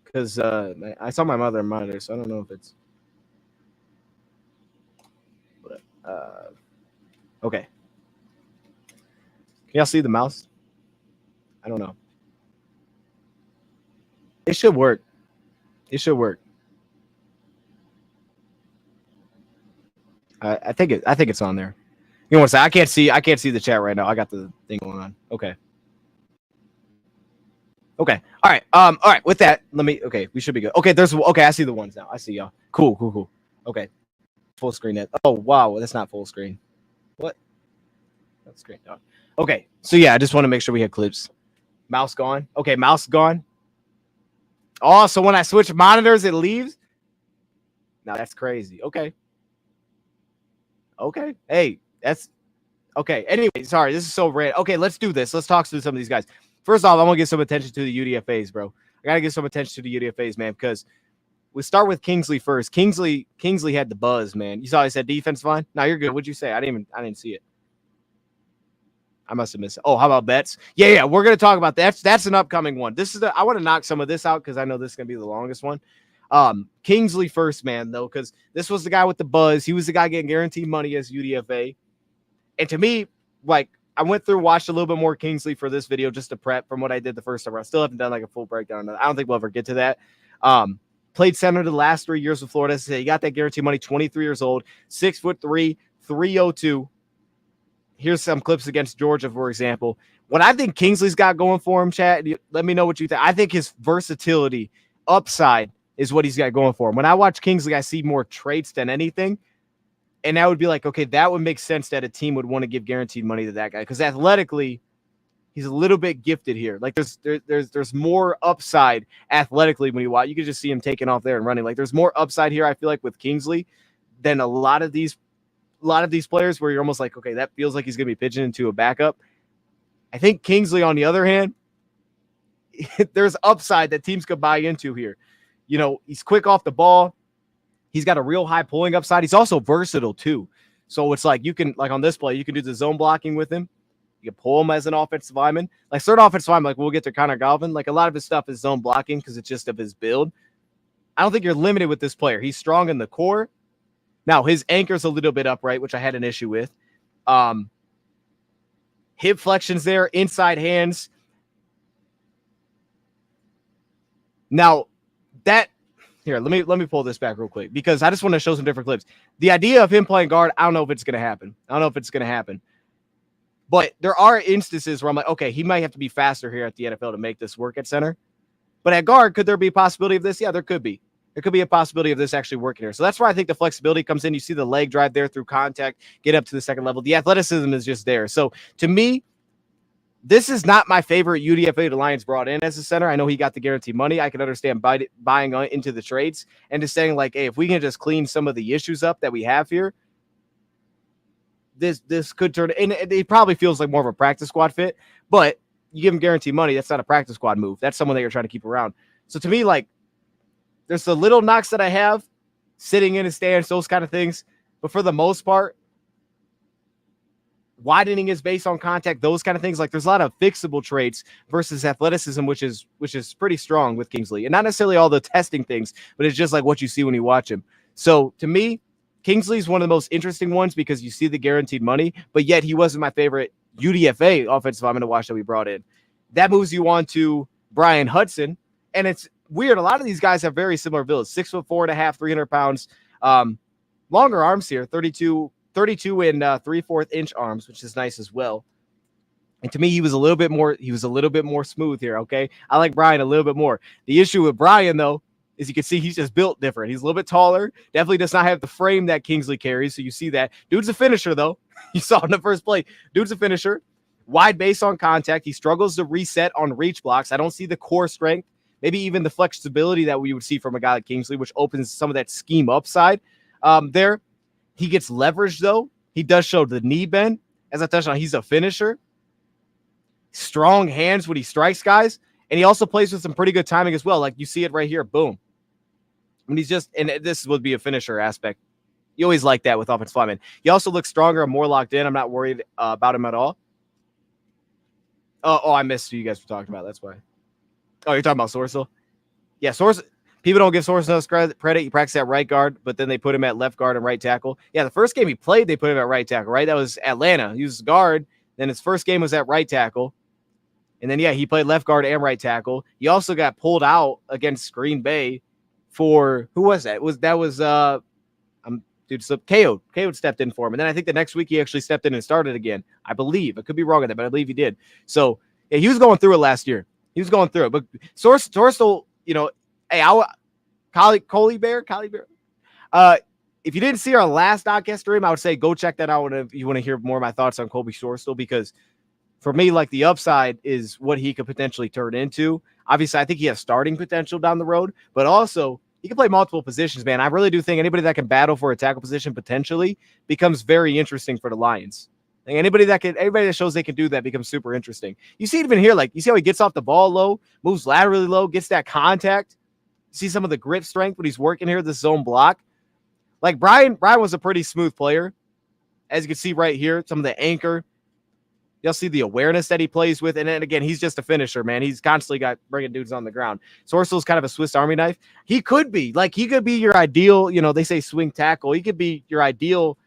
Because I saw my mother monitor, so I don't know if it's. Okay. Can y'all see the mouse? I don't know. It should work. It should work. I think it's on there. You know what I'm saying? I can't see the chat right now. I got the thing going on. Okay. Okay. All right. All right. With that, we should be good. Okay, I see the ones now. I see y'all. Cool. Okay. Full screen it. Oh wow, that's not full screen. What? That's screen down. Okay. So yeah, I just want to make sure we had clips. Mouse gone. Okay, mouse gone. Oh, so when I switch monitors, it leaves? Now that's crazy. Okay. Hey, that's okay. Anyway, sorry, this is so random. Okay, let's do this. Let's talk to some of these guys. First off, I want to give some attention to the UDFAs, bro. I gotta give some attention to the UDFAs, man, because we start with Kingsley first. Kingsley had the buzz, man. You saw I said defense fine? No, you're good. What'd you say? I didn't see it. I must have missed it. Oh, how about bets? Yeah. We're gonna talk about that. That's an upcoming one. I want to knock some of this out because I know this is gonna be the longest one. Kingsley first, man, though, because this was the guy with the buzz. He was the guy getting guaranteed money as UDFA. And to me, like, I went through, watched a little bit more Kingsley for this video just to prep from what I did the first time. I still haven't done like a full breakdown. I don't think we'll ever get to that. Played center the last 3 years with Florida. He got that guaranteed money, 23 years old, 6'3", 302. Here's some clips against Georgia, for example. What I think Kingsley's got going for him, chat, let me know what you think. I think his versatility, upside, is what he's got going for him. When I watch Kingsley, I see more traits than anything. And that would be like, okay, that would make sense that a team would want to give guaranteed money to that guy. Because athletically, he's a little bit gifted here. Like there's more upside athletically when you watch. You can just see him taking off there and running. Like there's more upside here, I feel like, with Kingsley than a lot of these players where you're almost like, okay, that feels like he's going to be pitching into a backup. I think Kingsley, on the other hand, there's upside that teams could buy into here. You know, he's quick off the ball. He's got a real high pulling upside. He's also versatile too. So it's like you can, like on this play, you can do the zone blocking with him. You can pull him as an offensive lineman. Like certain offensive lineman, like we'll get to Connor Galvin. Like a lot of his stuff is zone blocking because it's just of his build. I don't think you're limited with this player. He's strong in the core. Now his anchor's a little bit upright, which I had an issue with. Hip flexions there, inside hands. Now that here, let me pull this back real quick because I just want to show some different clips. The idea of him playing guard, I don't know if it's going to happen. But there are instances where I'm like, okay, he might have to be faster here at the NFL to make this work at center. But at guard, could there be a possibility of this? Yeah, there could be. There could be a possibility of this actually working here. So that's where I think the flexibility comes in. You see the leg drive there through contact, get up to the second level. The athleticism is just there. So to me, this is not my favorite UDFA the Lions brought in as a center. I know he got the guaranteed money. I can understand buying into the trades and just saying like, hey, if we can just clean some of the issues up that we have here, this could turn, and it probably feels like more of a practice squad fit, but you give him guaranteed money. That's not a practice squad move. That's someone that you're trying to keep around. So to me, like, there's the little knocks that I have, sitting in a stance, those kind of things. But for the most part, widening his base on contact, those kind of things. Like there's a lot of fixable traits versus athleticism, which is pretty strong with Kingsley. And not necessarily all the testing things, but it's just like what you see when you watch him. So to me, Kingsley's one of the most interesting ones because you see the guaranteed money, but yet he wasn't my favorite UDFA offensive lineman to watch that we brought in. That moves you on to Brian Hudson. And it's weird. A lot of these guys have very similar builds, 6'4.5", 300 pounds, longer arms here, 32 and 3/4 inch arms, which is nice as well. And to me, he was a little bit more smooth here. Okay. I like Brian a little bit more. The issue with Brian though, is you can see he's just built different. He's a little bit taller, definitely does not have the frame that Kingsley carries. So you see that dude's a finisher though. You saw in the first play, dude's a finisher, wide base on contact. He struggles to reset on reach blocks. I don't see the core strength, maybe even the flexibility that we would see from a guy like Kingsley, which opens some of that scheme upside there. He gets leverage, though. He does show the knee bend. As I touched on, he's a finisher. Strong hands when he strikes guys. And he also plays with some pretty good timing as well. Like you see it right here. Boom. When he's just, and this would be a finisher aspect. You always like that with offensive linemen. He also looks stronger and more locked in. I'm not worried about him at all. Oh, I missed who you guys were talking about. That's why. Oh, you're talking about Sorsel? Yeah, Sorsel. People don't give Sorensen enough credit. He practiced at right guard, but then they put him at left guard and right tackle. Yeah, the first game he played, they put him at right tackle, right? That was Atlanta. He was guard. Then his first game was at right tackle. And then, yeah, he played left guard and right tackle. He also got pulled out against Green Bay for, who was that? K.O. stepped in for him. And then I think the next week he actually stepped in and started again. I believe. I could be wrong on that, but I believe he did. So, yeah, he was going through it last year. He was going through it. But Sorsel, hey, Collie Bear. If you didn't see our last DODcast stream, I would say go check that out if you want to hear more of my thoughts on Colby Sorsel, because for me, like, the upside is what he could potentially turn into. Obviously, I think he has starting potential down the road, but also he can play multiple positions, man. I really do think anybody that can battle for a tackle position potentially becomes very interesting for the Lions. Like, anybody that shows they can do that becomes super interesting. You see it even here, like, you see how he gets off the ball low, moves laterally low, gets that contact. See some of the grip strength when he's working here, this zone block. Like, Brian was a pretty smooth player. As you can see right here, some of the anchor. You'll see the awareness that he plays with. And then again, he's just a finisher, man. He's constantly got bringing dudes on the ground. Sorsel's kind of a Swiss Army knife. He could be your ideal, they say swing tackle. He could be your ideal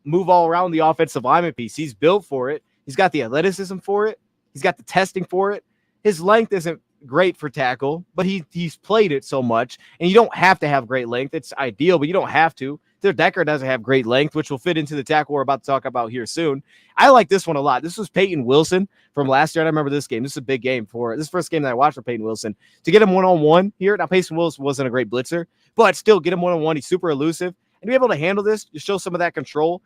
move all around the offensive lineman piece. He's built for it. He's got the athleticism for it. He's got the testing for it. His length isn't great for tackle, but he's played it so much. And you don't have to have great length. It's ideal, but you don't have to. Their Decker doesn't have great length, which will fit into the tackle we're about to talk about here soon. I like this one a lot. This was Peyton Wilson from last year. I remember this game. This is a big game this first game that I watched for Peyton Wilson. To get him one-on-one here. Now, Peyton Wilson wasn't a great blitzer, but still get him one-on-one. He's super elusive. And to be able to handle this, to show some of that control,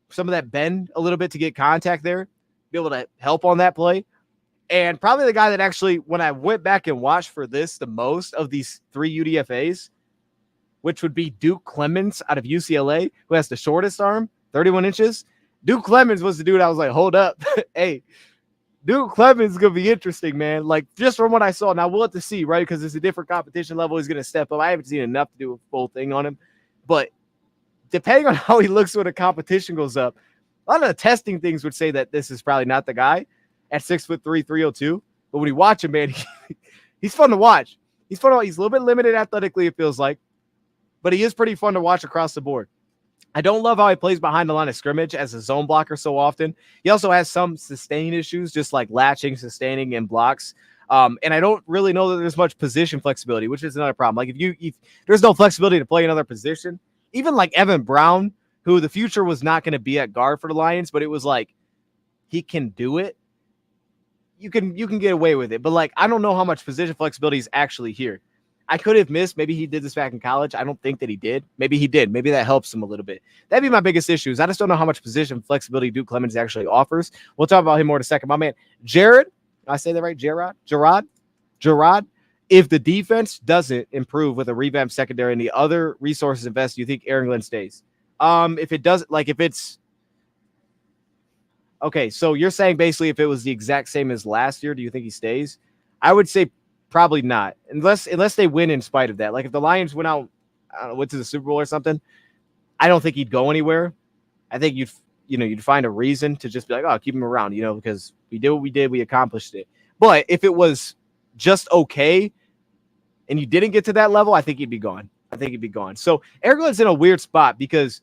some of that bend a little bit to get contact there, be able to help on that play. And probably the guy that actually, when I went back and watched for this the most of these three UDFAs, which would be Duke Clemens out of UCLA, who has the shortest arm, 31 inches. Duke Clemens was the dude I was like, hold up. Hey, Duke Clemens is going to be interesting, man. Like, just from what I saw. Now, we'll have to see, right? Because it's a different competition level. He's going to step up. I haven't seen enough to do a full thing on him. But depending on how he looks when the competition goes up, a lot of the testing things would say that this is probably not the guy at 6'3", 302. But when you watch him, man, he's fun to watch. He's fun to watch. He's a little bit limited athletically, it feels like. But he is pretty fun to watch across the board. I don't love how he plays behind the line of scrimmage as a zone blocker so often. He also has some sustain issues, just like latching, sustaining, and blocks. And I don't really know that there's much position flexibility, which is another problem. Like, if there's no flexibility to play another position, even like Evan Brown, who the future was not going to be at guard for the Lions, but it was like he can do it. You can get away with it. But, like, I don't know how much position flexibility is actually here. I could have missed. Maybe he did this back in college. I don't think that he did. Maybe he did. Maybe that helps him a little bit. That'd be my biggest issue. Is I just don't know how much position flexibility Duke Clemens actually offers. We'll talk about him more in a second. My man, Jared. I say that right? Gerard. If the defense doesn't improve with a revamped secondary and the other resources invested, do you think Aaron Glenn stays? If it doesn't, like, if it's okay, so you're saying basically if it was the exact same as last year, do you think he stays? I would say probably not, unless they win in spite of that. Like, if the Lions went out, went to the Super Bowl or something, I don't think he'd go anywhere. I think you'd find a reason to just be like, oh, keep him around, because we did what we did, we accomplished it. But if it was just okay and you didn't get to that level, I think he'd be gone. So Aaron Glenn's in a weird spot because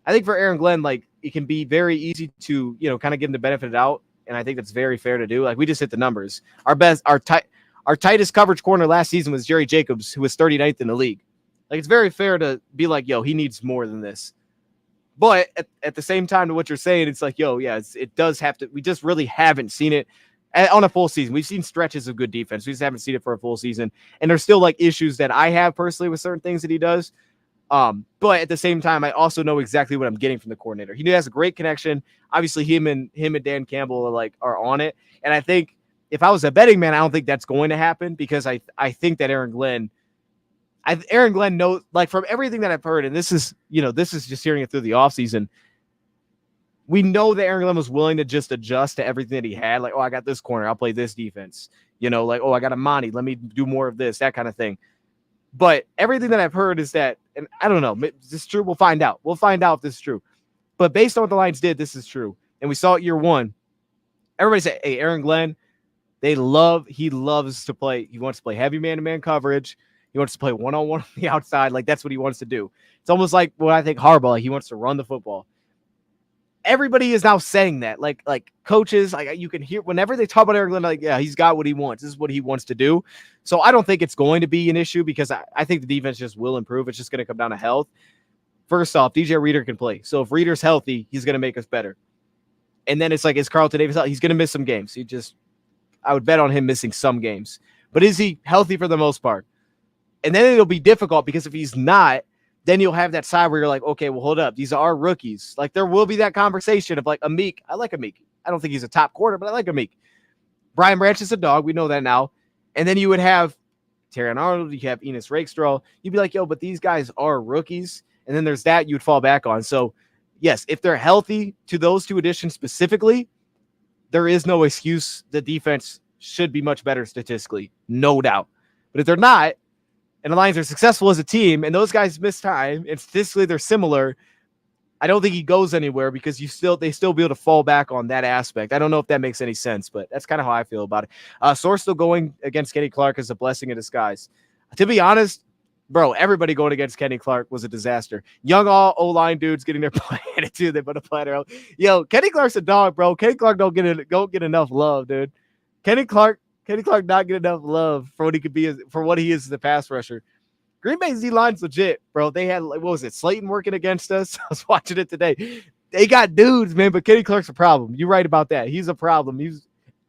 I think for Aaron Glenn, like, it can be very easy to, kind of give him the benefit of the doubt. And I think that's very fair to do. Like, we just hit the numbers. Our tightest coverage corner last season was Jerry Jacobs, who was 39th in the league. Like, it's very fair to be like, yo, he needs more than this. But at the same time to what you're saying, it's like, yo, yeah, it does have to. We just really haven't seen it on a full season. We've seen stretches of good defense. We just haven't seen it for a full season. And there's still, like, issues that I have personally with certain things that he does. But at the same time, I also know exactly what I'm getting from the coordinator. He has a great connection. Obviously, him and Dan Campbell are on it. And I think if I was a betting man, I don't think that's going to happen because I think that Aaron Glenn knows, like, from everything that I've heard, and this is just hearing it through the offseason, we know that Aaron Glenn was willing to just adjust to everything that he had. Like, oh, I got this corner, I'll play this defense. Like, oh, I got Amani, let me do more of this, that kind of thing. But everything that I've heard is that, and I don't know, is this true? We'll find out. We'll find out if this is true. But based on what the Lions did, this is true. And we saw it year one. Everybody said, hey, Aaron Glenn, he loves to play. He wants to play heavy man-to-man coverage. He wants to play one-on-one on the outside. Like, that's what he wants to do. It's almost like what I think Harbaugh, he wants to run the football. Everybody is now saying that. Like coaches, like you can hear whenever they talk about Eric Glenn, like, yeah, he's got what he wants. This is what he wants to do. So I don't think it's going to be an issue because I think the defense just will improve. It's just going to come down to health. First off, DJ Reader can play. So if Reader's healthy, he's going to make us better. And then it's like, is Carlton Davis out? He's going to miss some games. I would bet on him missing some games. But is he healthy for the most part? And then it'll be difficult because if he's not, then you'll have that side where you're like, okay, well, hold up. These are rookies. Like, there will be that conversation of like Amik. I like Amik. I don't think he's a top corner, but I like Amik. Brian Branch is a dog. We know that now. And then you would have Terrion Arnold. You have Enos Rakestraw. You'd be like, yo, but these guys are rookies. And then there's that you'd fall back on. So, yes, if they're healthy to those two additions specifically, there is no excuse. The defense should be much better statistically, no doubt. But if they're not, and the Lions are successful as a team, and those guys miss time, and statistically they're similar, I don't think he goes anywhere because they still be able to fall back on that aspect. I don't know if that makes any sense, but that's kind of how I feel about it. Source still going against Kenny Clark is a blessing in disguise. To be honest, bro, everybody going against Kenny Clark was a disaster. Young O-line dudes getting their play attitude. They put a platter out. Yo, Kenny Clark's a dog, bro. Kenny Clark don't get enough love, dude. Kenny Clark not get enough love for what he could be, for what he is as a pass rusher. Green Bay's D-line's legit, bro. They had, what was it, Slayton working against us? I was watching it today. They got dudes, man, but Kenny Clark's a problem. You're right about that. He's a problem.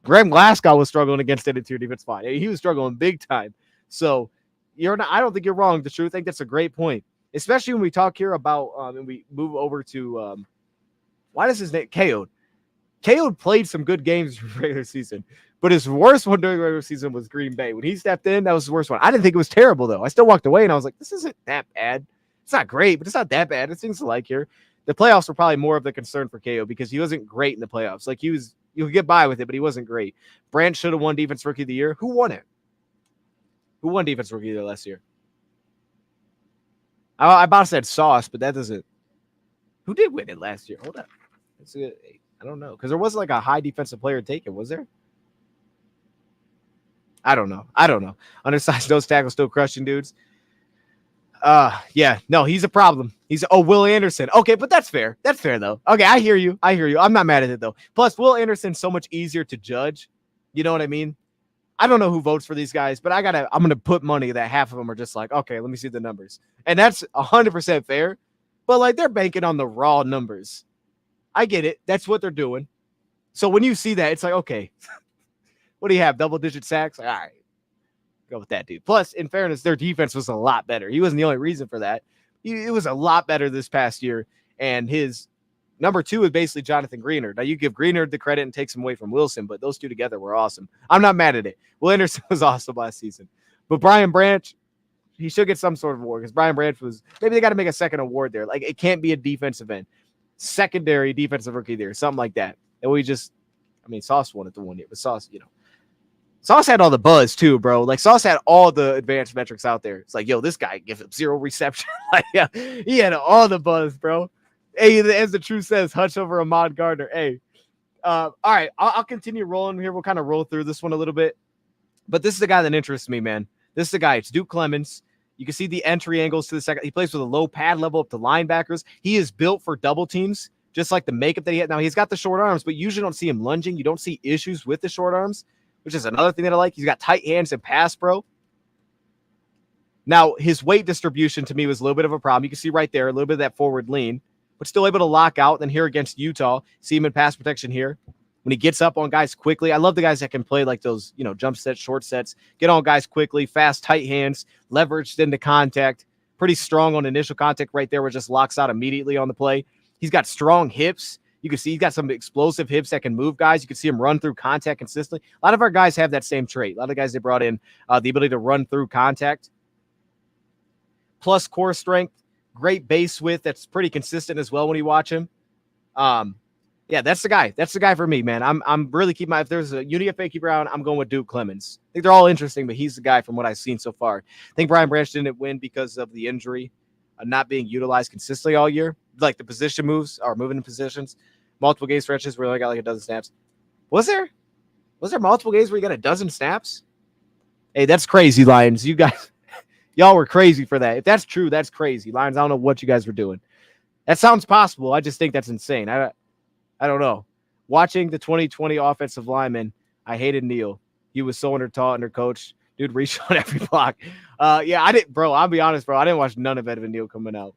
Graham Glasgow was struggling against it interior defense fine. He was struggling big time. So I don't think you're wrong. The truth, I think that's a great point, especially when we talk here about and we move over to why does his name Kayode? Kayode played some good games in the regular season, but his worst one during the regular season was Green Bay. When he stepped in, that was the worst one. I didn't think it was terrible, though. I still walked away, and I was like, this isn't that bad. It's not great, but it's not that bad. It's things to like here. The playoffs were probably more of the concern for Kayode because he wasn't great in the playoffs. Like, you could get by with it, but he wasn't great. Branch should have won Defense Rookie of the Year. Who won it? Who won Defense Rookie of the Year last year? I about said Sauce, but that doesn't. Who did win it last year? Hold up. I don't know. Because there wasn't like a high defensive player taken, was there? I don't know. Undersized nose tackle still crushing dudes. Yeah, no, he's a problem. Will Anderson. Okay, but that's fair. That's fair though. Okay, I hear you. I'm not mad at it though. Plus, Will Anderson's so much easier to judge. You know what I mean? I don't know who votes for these guys, but I'm gonna put money that half of them are just like, okay, let me see the numbers. And that's 100% fair. But like, they're banking on the raw numbers. I get it. That's what they're doing. So when you see that, it's like, okay, what do you have? Double-digit sacks? All right, go with that, dude. Plus, in fairness, their defense was a lot better. He wasn't the only reason for that. It was a lot better this past year. And his number two is basically Jonathan Greenard. Now, you give Greenard the credit and take some away from Wilson, but those two together were awesome. I'm not mad at it. Will Anderson was awesome last season. But Brian Branch, he should get some sort of award because Brian Branch was – maybe they got to make a second award there. Like, it can't be a defensive end. Secondary defensive rookie there, something like that. And Sauce won it the 1 year, but Sauce, Sauce had all the buzz too, bro. Like, Sauce had all the advanced metrics out there. It's like, yo, this guy gives up 0 reception. Like, yeah, he had all the buzz, bro. Hey, as the truth says, hutch over Ahmad Gardner. Hey, all right, I'll continue rolling here. We'll kind of roll through this one a little bit, but this is the guy that interests me, man. This is the guy. It's Duke Clemens. You can see the entry angles to the second. He plays with a low pad level up to linebackers. He is built for double teams, just like the makeup that he had. Now, he's got the short arms, but you usually don't see him lunging. You don't see issues with the short arms, which is another thing that I like. He's got tight hands and pass, bro. Now, his weight distribution to me was a little bit of a problem. You can see right there, a little bit of that forward lean, but still able to lock out. Then here against Utah, see him in pass protection here. When he gets up on guys quickly, I love the guys that can play like those, jump sets, short sets, get on guys quickly, fast, tight hands, leveraged into contact, pretty strong on initial contact right there where it just locks out immediately on the play. He's got strong hips. You can see he's got some explosive hips that can move guys. You can see him run through contact consistently. A lot of our guys have that same trait. A lot of guys they brought in the ability to run through contact. Plus core strength, great base width that's pretty consistent as well when you watch him. Yeah, that's the guy. That's the guy for me, man. I'm really keeping if there's a UDFA keeper out, I'm going with Duke Clemens. I think they're all interesting, but he's the guy from what I've seen so far. I think Brian Branch didn't win because of the injury, not being utilized consistently all year. Like the position moves or moving in positions, multiple game stretches where they got like a dozen snaps. Was there multiple games where you got a dozen snaps? Hey, that's crazy, Lions. You guys Y'all were crazy for that. If that's true, that's crazy. Lions, I don't know what you guys were doing. That sounds possible. I just think that's insane. I don't know. Watching the 2020 offensive lineman, I hated Neil. He was so undertaught, undercoached. Dude reached on every block. Yeah, I didn't, bro. I'll be honest, bro. I didn't watch none of Evan Neal coming out.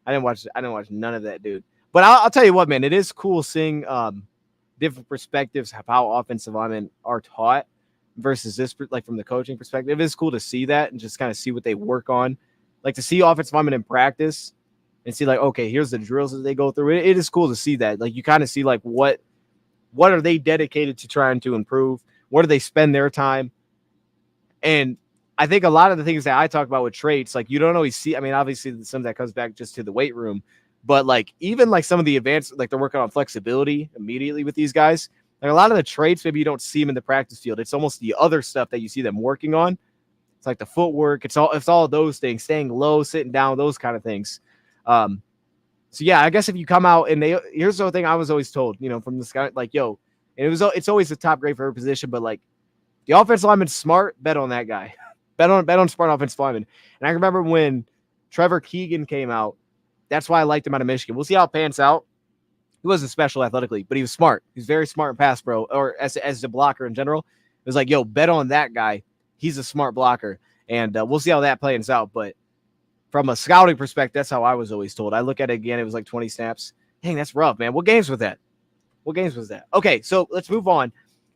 I didn't watch none of that, dude. But I'll tell you what, man. It is cool seeing different perspectives of how offensive linemen are taught versus this, like from the coaching perspective. It is cool to see that and just kind of see what they work on. Like to see offensive linemen in practice and see like, okay, here's the drills that they go through. It is cool to see that. Like you kind of see like what are they dedicated to trying to improve? Where do they spend their time? And I think a lot of the things that I talk about with traits, like you don't always see. I mean, obviously some of that comes back just to the weight room, but like even like some of the advanced, like they're working on flexibility immediately with these guys. Like a lot of the traits, maybe you don't see them in the practice field. It's almost the other stuff that you see them working on. It's like the footwork. It's all those things, staying low, sitting down, those kind of things. So yeah, I guess if you come out and here's the thing I was always told, from this guy, like, yo, and it's always the top grade for every position, but like the offensive lineman's smart, bet on that guy. bet on smart offensive lineman. And I remember when Trevor Keegan came out, that's why I liked him out of Michigan. We'll see how it pans out. He wasn't special athletically, but he was smart. He's very smart in pass pro, or as a blocker in general. It was like, yo, bet on that guy. He's a smart blocker. And we'll see how that plans out. But from a scouting perspective, that's how I was always told. I look at it again, it was like 20 snaps. Dang, that's rough, man. What games was that? Okay, so let's move on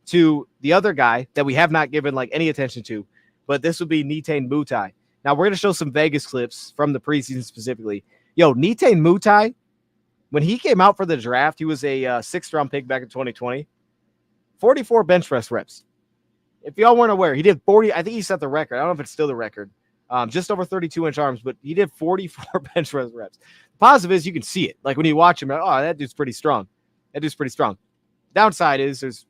to the other guy that we have not given like any attention to, but this would be Nitain Mutai. Now we're going to show some Vegas clips from the preseason specifically. Yo, Nitain Mutai, when he came out for the draft, he was a 6th round pick back in 2020. 44 bench press reps. If y'all weren't aware, he did 40. I think he set the record. I don't know if it's still the record. Just over 32-inch arms, but he did 44 bench press reps. The positive is you can see it. Like when you watch him, like, oh, that dude's pretty strong. Downside is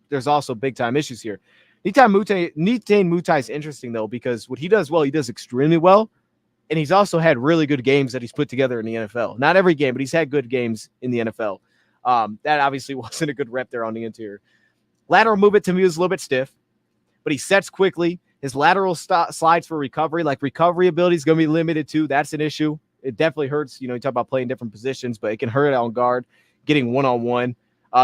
there's also big time issues here. Nitain Mutai is interesting though, because what he does well, he does extremely well. And he's also had really good games that he's put together in the NFL. Not every game, but he's had good games in the NFL. That obviously wasn't a good rep there on the interior. Lateral movement to me was a little bit stiff, but he sets quickly. His lateral slides for recovery, like recovery ability is going to be limited too. That's an issue. It definitely hurts. You talk about playing different positions, but it can hurt on guard, getting one-on-one.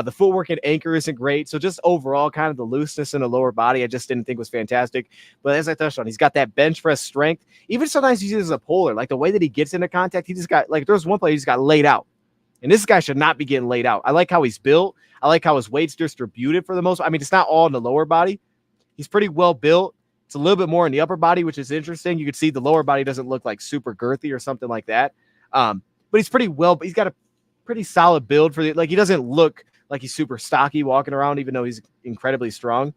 The footwork and anchor isn't great. So just overall, kind of the looseness in the lower body, I just didn't think was fantastic. But as I touched on, he's got that bench press strength. Even sometimes he's as a puller, like the way that he gets into contact, he just got like there's one play he just got laid out. And this guy should not be getting laid out. I like how he's built. I like how his weight's distributed for the most. I mean, it's not all in the lower body. He's pretty well built. It's a little bit more in the upper body, which is interesting. You can see the lower body doesn't look like super girthy or something like that. But he's pretty well. He's got a pretty solid build for he doesn't look like he's super stocky walking around, even though he's incredibly strong.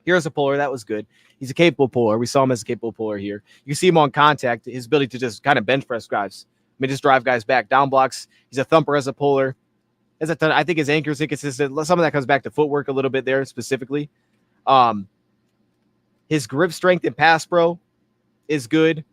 Here's a puller. That was good. He's a capable puller. We saw him as a capable puller here. You can see him on contact, his ability to just kind of bench press guys. I mean, just drive guys back, down blocks. He's a thumper as a puller. I think his anchor is inconsistent. Some of that comes back to footwork a little bit there specifically. His grip strength and pass pro is good.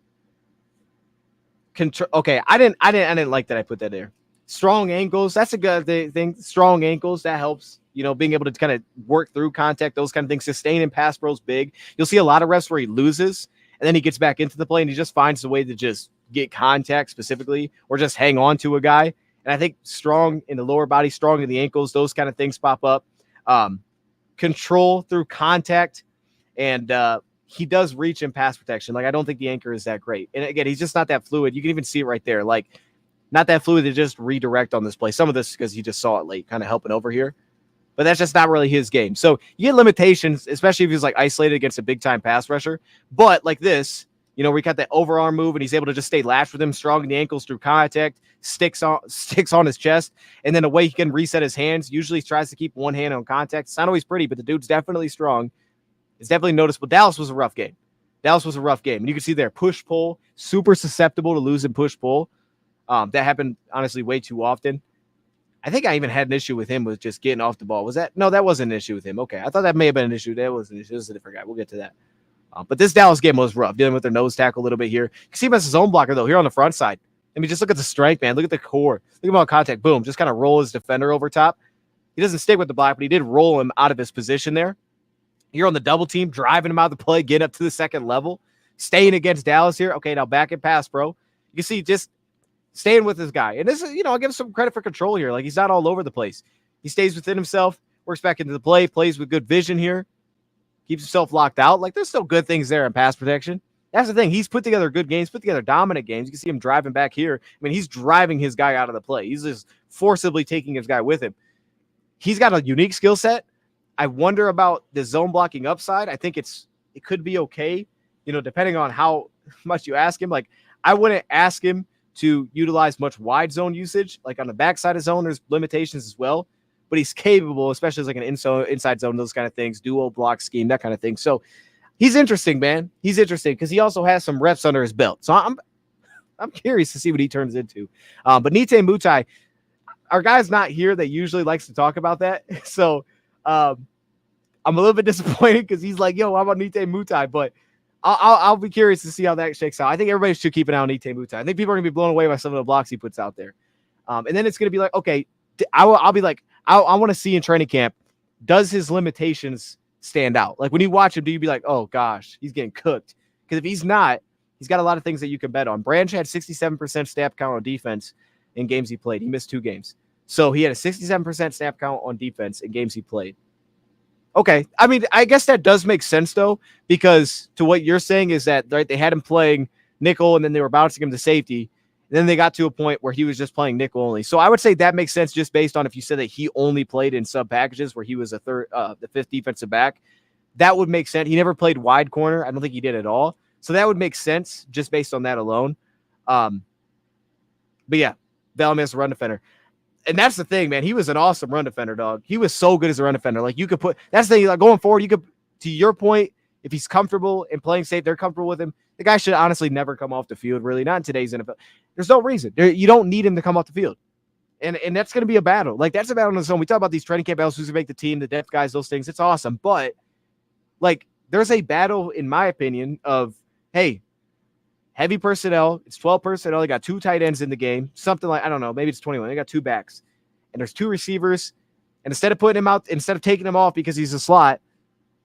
Okay, I didn't like that I put that there. Strong ankles, that's a good thing. Strong ankles, that helps. Being able to kind of work through contact, those kind of things. Sustain and pass pro is big. You'll see a lot of reps where he loses, and then he gets back into the play, and he just finds a way to just get contact specifically, or just hang on to a guy. And I think strong in the lower body, strong in the ankles, those kind of things pop up. Control through contact, and he does reach in pass protection. Like, I don't think the anchor is that great. And again, he's just not that fluid. You can even see it right there. Like, not that fluid to just redirect on this play. Some of this is because he just saw it late, kind of helping over here. But that's just not really his game. So you get limitations, especially if he's like isolated against a big time pass rusher. But like this, we got that overarm move and he's able to just stay latched with him, strong in the ankles through contact, sticks on his chest. And then the way he can reset his hands, usually he tries to keep one hand on contact. It's not always pretty, but the dude's definitely strong. It's definitely noticeable. Dallas was a rough game. And you can see there, push-pull, super susceptible to losing push-pull. That happened, honestly, way too often. I think I even had an issue with him with just getting off the ball. No, that wasn't an issue with him. Okay, I thought that may have been an issue. That was an issue. This is a different guy. We'll get to that. But this Dallas game was rough, dealing with their nose tackle a little bit here. You can see him as his own blocker, though, here on the front side. I mean, just look at the strength, man. Look at the core. Look at him on contact. Boom, just kind of roll his defender over top. He doesn't stick with the block, but he did roll him out of his position there. Here on the double team, driving him out of the play, getting up to the second level. staying against Dallas here. Okay, now back and pass, bro. You can see just staying with this guy. And this is, I'll give him some credit for control here. Like, he's not all over the place. He stays within himself, works back into the play, plays with good vision here, keeps himself locked out. Like, there's still good things there in pass protection. That's the thing. He's put together good games, put together dominant games. You can see him driving back here. I mean, he's driving his guy out of the play. He's just forcibly taking his guy with him. He's got a unique skill set. I wonder about the zone blocking upside. I think it could be okay, depending on how much you ask him. Like, I wouldn't ask him to utilize much wide zone usage. Like, on the backside of zone, there's limitations as well. But he's capable, especially as like an inside zone, those kind of things, duo block scheme, that kind of thing. So he's interesting, man. He's interesting because he also has some reps under his belt. So I'm curious to see what he turns into. But Nite Mutai, our guy's not here that usually likes to talk about that. So I'm a little bit disappointed because he's like, yo, how about Nite Mutai? But I'll be curious to see how that shakes out. I think everybody should keep an eye on Nite Mutai. I think people are going to be blown away by some of the blocks he puts out there. And then it's going to be like, okay, I'll be like, I want to see in training camp, does his limitations stand out? Like, when you watch him, do you be like, oh, gosh, he's getting cooked? Because if he's not, he's got a lot of things that you can bet on. Branch had 67% snap count on defense in games he played. He missed 2 games. So he had a 67% snap count on defense in games he played. Okay. I mean, I guess that does make sense, though, because to what you're saying is that, right, they had him playing nickel and then they were bouncing him to safety. And then they got to a point where he was just playing nickel only. So I would say that makes sense just based on if you said that he only played in sub packages where he was the 5th defensive back. That would make sense. He never played wide corner. I don't think he did at all. So that would make sense just based on that alone. But yeah, Bellamy is a run defender. And that's the thing, man. He was an awesome run defender, dog. He was so good as a run defender. Like, you could put, that's the thing, like, going forward, you could, to your point, if he's comfortable and playing safe, they're comfortable with him. The guy should honestly never come off the field, really, not in today's NFL. There's no reason. You don't need him to come off the field. And that's going to be a battle. Like, that's a battle on its own. We talk about these training camp battles, who's going to make the team, the depth guys, those things. It's awesome. But, like, there's a battle, in my opinion, of, hey, heavy personnel. It's 12 personnel. They got 2 tight ends in the game. Something like, I don't know, maybe it's 21. They got 2 backs. And there's 2 receivers. And instead of putting him out, instead of taking him off because he's a slot,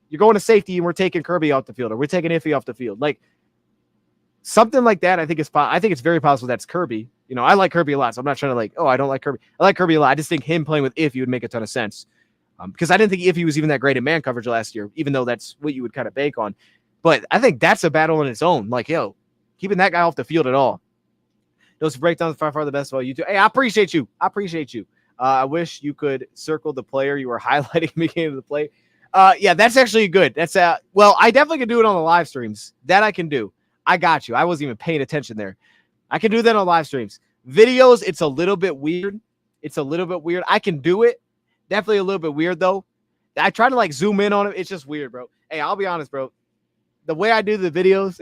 you're going to safety and we're taking Kirby off the field, or we're taking Iffy off the field. Like, something like that, I think it's very possible that's Kirby. I like Kirby a lot, so I'm not trying to like, oh, I don't like Kirby. I like Kirby a lot. I just think him playing with Iffy would make a ton of sense. Because I didn't think Iffy was even that great in man coverage last year, even though that's what you would kind of bank on. But I think that's a battle on its own. Like, yo, keeping that guy off the field at all. Those breakdowns are far the best of all you do. Hey, I appreciate you. I wish you could circle the player you were highlighting the beginning of the play. Yeah, that's actually good. That's well, I definitely can do it on the live streams. That I can do. I got you. I wasn't even paying attention there. I can do that on live streams. Videos, it's a little bit weird. I can do it. Definitely a little bit weird, though. I try to, like, zoom in on it. It's just weird, bro. Hey, I'll be honest, bro. The way I do the videos,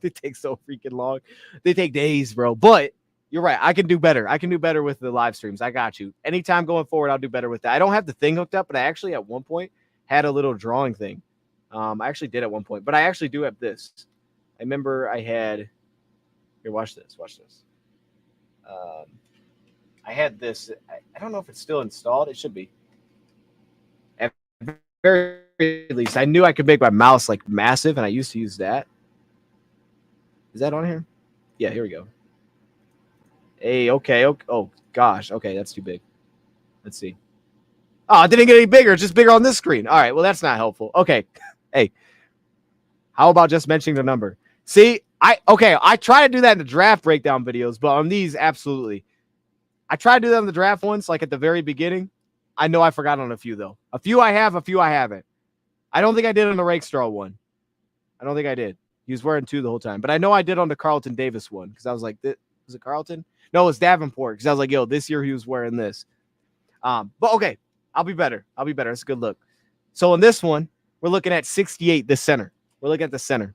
they take so freaking long. They take days, bro. But you're right. I can do better. I can do better with the live streams. I got you. Anytime going forward, I'll do better with that. I don't have the thing hooked up, but I actually at one point had a little drawing thing. I actually did at one point, but I actually do have this. I remember I had here. Watch this. I had this. I don't know if it's still installed. It should be. At very least, I knew I could make my mouse like massive, and I used to use that. Is that on here? Yeah, here we go. Hey, okay. Oh gosh. Okay, that's too big. Let's see. Oh, it didn't get any bigger. It's just bigger on this screen. All right. Well, that's not helpful. Okay. Hey, how about just mentioning the number? See, I try to do that in the draft breakdown videos, but on these, absolutely. I try to do that in the draft ones, like at the very beginning. I know I forgot on a few, though. A few I have, a few I haven't. I don't think I did on the Rakestraw one. I don't think I did. He was wearing 2 the whole time. But I know I did on the Carlton Davis one, because I was like, was it Carlton? No, it was Davenport, because I was like, yo, this year he was wearing this. But okay, I'll be better. It's a good look. So in this one, we're looking at 68, the center. We're looking at the center.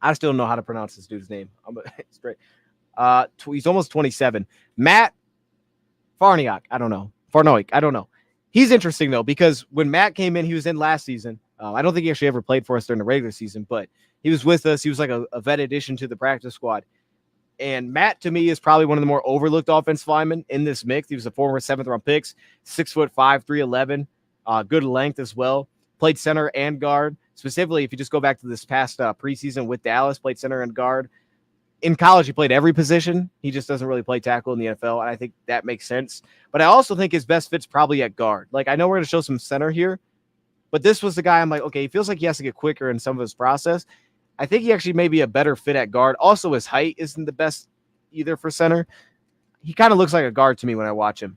I still don't know how to pronounce this dude's name. Straight. He's almost 27. Matt Farniok. I don't know. He's interesting, though, because when Matt came in, he was in last season. I don't think he actually ever played for us during the regular season, but he was with us. He was like a vet addition to the practice squad. And Matt, to me, is probably one of the more overlooked offensive linemen in this mix. He was a former 7th-round pick, 6'5", 311, good length as well. played center and guard. Specifically, if you just go back to this past preseason with Dallas, played center and guard. In college, he played every position. He just doesn't really play tackle in the NFL, and I think that makes sense. But I also think his best fit's probably at guard. Like, I know we're going to show some center here, but this was the guy I'm like, okay, he feels like he has to get quicker in some of his process. I think he actually may be a better fit at guard. Also, his height isn't the best either for center. He kind of looks like a guard to me when I watch him.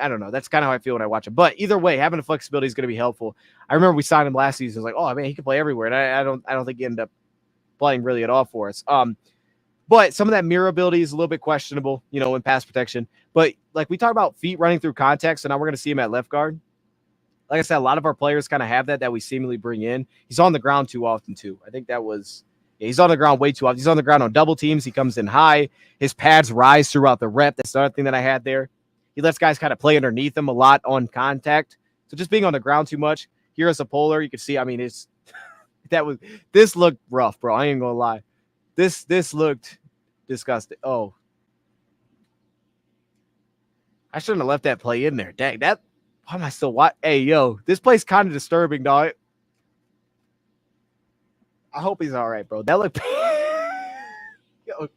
I don't know. That's kind of how I feel when I watch him. But either way, having the flexibility is going to be helpful. I remember we signed him last season. It was like, oh, man, he can play everywhere. And I don't think he ended up playing really at all for us. But some of that mirror ability is a little bit questionable, in pass protection. But like we talk about feet running through contact, so now we're going to see him at left guard. Like I said, a lot of our players kind of have that we seemingly bring in. He's on the ground too often too. I think he's on the ground way too often. He's on the ground on double teams. He comes in high. His pads rise throughout the rep. That's the other thing that I had there. He lets guys kind of play underneath him a lot on contact. So just being on the ground too much. Here is a polar. You can see, this looked rough, bro. I ain't gonna lie. This looked disgusting. Oh. I shouldn't have left that play in there. Dang, why am I still watching? Hey, yo, this play's kind of disturbing, dog. I hope he's all right, bro. That looked yo,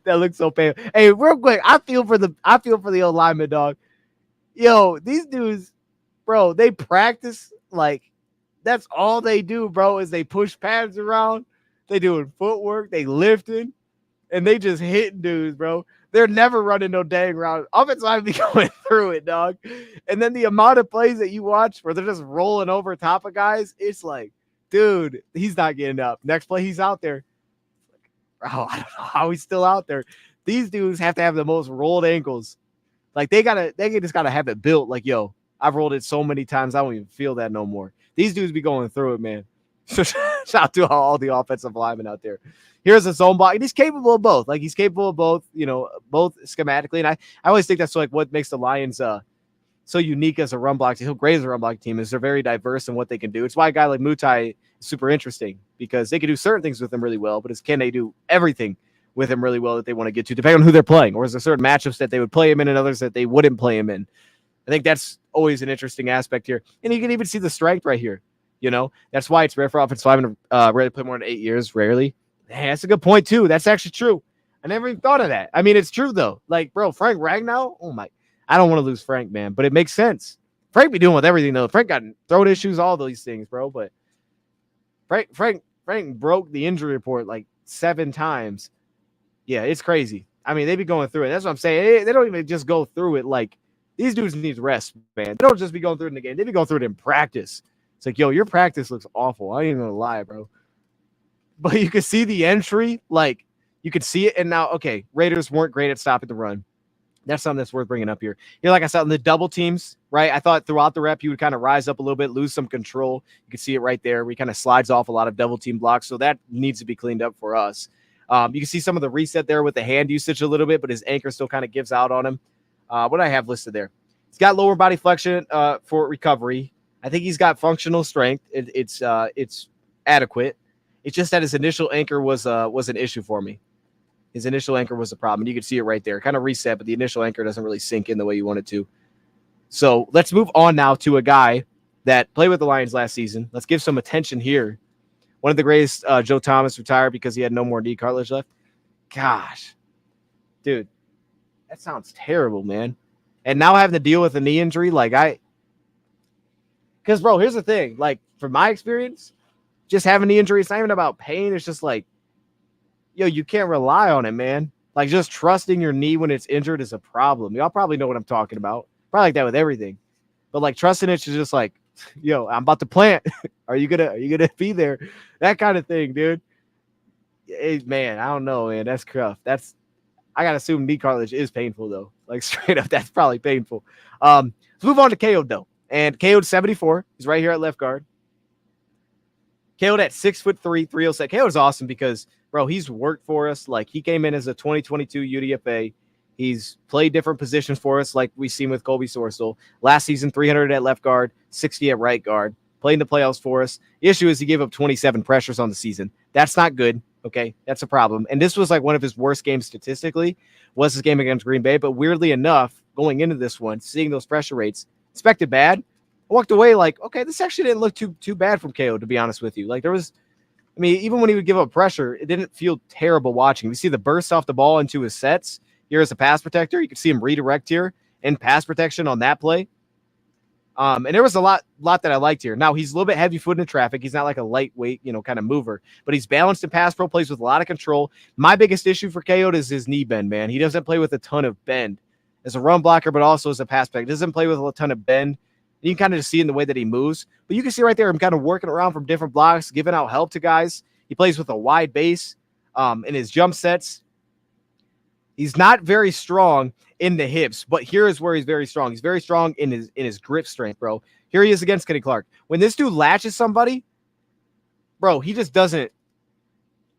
that looks so painful. Hey, real quick, I feel for the old lineman, dog. Yo, these dudes, bro, they practice like that's all they do, bro, is they push pads around. They doing footwork, they lifting, and they just hitting dudes, bro. They're never running no dang route. Offensive line be going through it, dog. And then the amount of plays that you watch where they're just rolling over top of guys, it's like, dude, he's not getting up. Next play, he's out there. Bro, I don't know how he's still out there. These dudes have to have the most rolled ankles. Like they just gotta have it built. Like, yo, I've rolled it so many times, I don't even feel that no more. These dudes be going through it, man. So shout out to all the offensive linemen out there. Here's a zone block. And he's capable of both. Like he's capable of both, both schematically. And I always think that's like what makes the Lions so unique as a run block, so great as a run block team, is they're very diverse in what they can do. It's why a guy like Mutai is super interesting, because they can do certain things with him really well, but can they do everything with him really well that they want to get to, depending on who they're playing, or is there certain matchups that they would play him in and others that they wouldn't play him in? I think that's always an interesting aspect here. And you can even see the strength right here. That's why it's rare for offensive linemen to rarely play more than 8 years, rarely. Hey, that's a good point, too. That's actually true. I never even thought of that. I mean, it's true, though. Like, bro, Frank Ragnow, oh, my. I don't want to lose Frank, man, but it makes sense. Frank be doing with everything, though. Frank got throat issues, all these things, bro. But Frank broke the injury report like 7 times. Yeah, it's crazy. I mean, they be going through it. That's what I'm saying. They don't even just go through it. Like, these dudes need rest, man. They don't just be going through it in the game. They be going through it in practice. It's like, yo, your practice looks awful. I ain't even gonna lie, bro. But you can see the entry. Like, you could see it. And now, okay, Raiders weren't great at stopping the run. That's something that's worth bringing up here. Like I said, in the double teams, right? I thought throughout the rep, you would kind of rise up a little bit, lose some control. You can see it right there. We kind of slides off a lot of double team blocks. So that needs to be cleaned up for us. You can see some of the reset there with the hand usage a little bit, but his anchor still kind of gives out on him. What do I have listed there? He's got lower body flexion for recovery. I think he's got functional strength. It's adequate. It's just that his initial anchor was an issue for me. His initial anchor was a problem. And you can see it right there. Kind of reset, but the initial anchor doesn't really sink in the way you want it to. So let's move on now to a guy that played with the Lions last season. Let's give some attention here. One of the greatest, Joe Thomas, retired because he had no more knee cartilage left. Gosh. Dude, that sounds terrible, man. And now having to deal with a knee injury, because, bro, here's the thing. Like, from my experience, just having knee injury, it's not even about pain. It's just like, yo, you can't rely on it, man. Like, just trusting your knee when it's injured is a problem. Y'all probably know what I'm talking about. Probably like that with everything. But, like, trusting it is just like, yo, I'm about to plant. Are you gonna be there? That kind of thing, dude. Hey, man, I don't know, man. That's rough. I gotta assume knee cartilage is painful, though. Like, straight up, that's probably painful. Let's move on to KO, though. And KO'd 74. He's right here at left guard. KO'd at 6'3", 307. KO'd awesome because, bro, he's worked for us. Like, he came in as a 2022 UDFA. He's played different positions for us, like we've seen with Colby Sorsel. Last season, 300 at left guard, 60 at right guard. Played in the playoffs for us. The issue is he gave up 27 pressures on the season. That's not good. Okay, that's a problem. And this was like one of his worst games statistically, was his game against Green Bay. But weirdly enough, going into this one, seeing those pressure rates, expected bad, I walked away like, okay, this actually didn't look too bad from KO, to be honest with you. Like there was, I mean, even when he would give up pressure, it didn't feel terrible watching. You see the burst off the ball into his sets here as a pass protector. You can see him redirect here and pass protection on that play. And there was a lot that I liked here. Now, he's a little bit heavy-footed in traffic. He's not like a lightweight, kind of mover, but he's balanced in pass pro, plays with a lot of control. My biggest issue for KO is his knee bend, man. He doesn't play with a ton of bend as a run blocker, but also as a pass back. He doesn't play with a ton of bend. You can kind of just see in the way that he moves. But you can see right there him kind of working around from different blocks, giving out help to guys. He plays with a wide base in his jump sets. He's not very strong in the hips, but here is where he's very strong. He's very strong in his grip strength, bro. Here he is against Kenny Clark. When this dude latches somebody, bro, he just doesn't.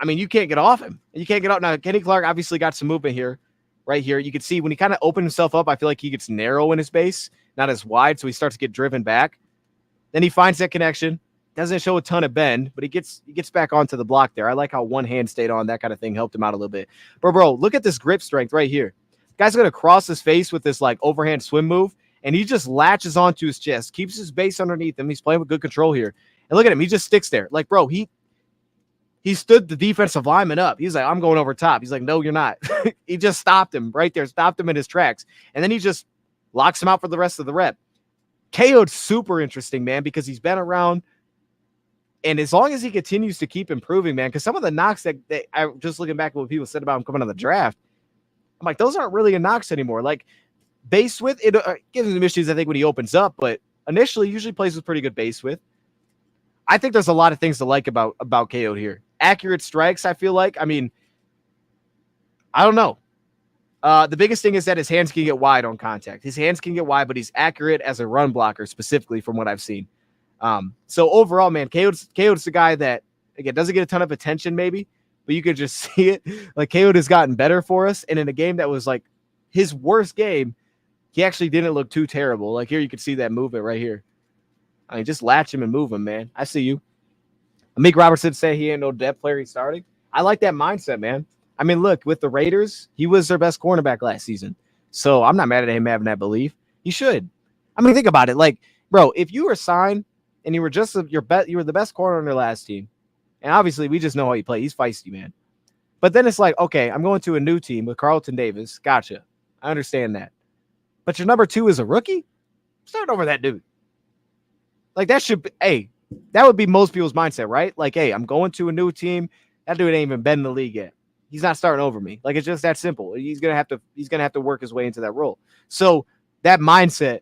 I mean, you can't get off him. You can't get out. Now, Kenny Clark obviously got some movement here, right here. You can see when he kind of opened himself up, I feel like he gets narrow in his base, not as wide, so he starts to get driven back. Then he finds that connection. Doesn't show a ton of bend, but he gets back onto the block there. I like how one hand stayed on. That kind of thing helped him out a little bit. But, bro, look at this grip strength right here. Guy's going to cross his face with this, like, overhand swim move, and he just latches onto his chest, keeps his base underneath him. He's playing with good control here. And look at him. He just sticks there. Like, bro, he stood the defensive lineman up. He's like, I'm going over top. He's like, no, you're not. He just stopped him right there, stopped him in his tracks. And then he just locks him out for the rest of the rep. KO'd super interesting, man, because he's been around. And as long as he continues to keep improving, man, because some of the knocks that I just looking back at what people said about him coming on the draft, I'm like, those aren't really knocks anymore. Like base width, it gives him issues, I think, when he opens up, but initially usually plays with pretty good base width. I think there's a lot of things to like about KO here. Accurate strikes, I feel like. I mean, I don't know. The biggest thing is that his hands can get wide on contact. His hands can get wide, but he's accurate as a run blocker, specifically from what I've seen. So overall, man, KO's the guy that, again, doesn't get a ton of attention maybe, but you could just see it. Like, KO has gotten better for us, and in a game that was, like, his worst game, he actually didn't look too terrible. Like, here you can see that movement right here. I mean, just latch him and move him, man. I see you. Amik Robertson say he ain't no depth player he's starting. I like that mindset, man. I mean, look, with the Raiders, he was their best cornerback last season. So I'm not mad at him having that belief. He should. I mean, think about it. Like, bro, if you were signed and you were just you were the best corner on your last team, and obviously we just know how he plays. He's feisty, man. But then it's like, okay, I'm going to a new team with Carlton Davis. Gotcha. I understand that. But your number 2 is a rookie? Start over that dude. Like, that should be, hey, that would be most people's mindset, right? Like, hey, I'm going to a new team. That dude ain't even been in the league yet. He's not starting over me. Like, it's just that simple. He's gonna have to work his way into that role. So that mindset,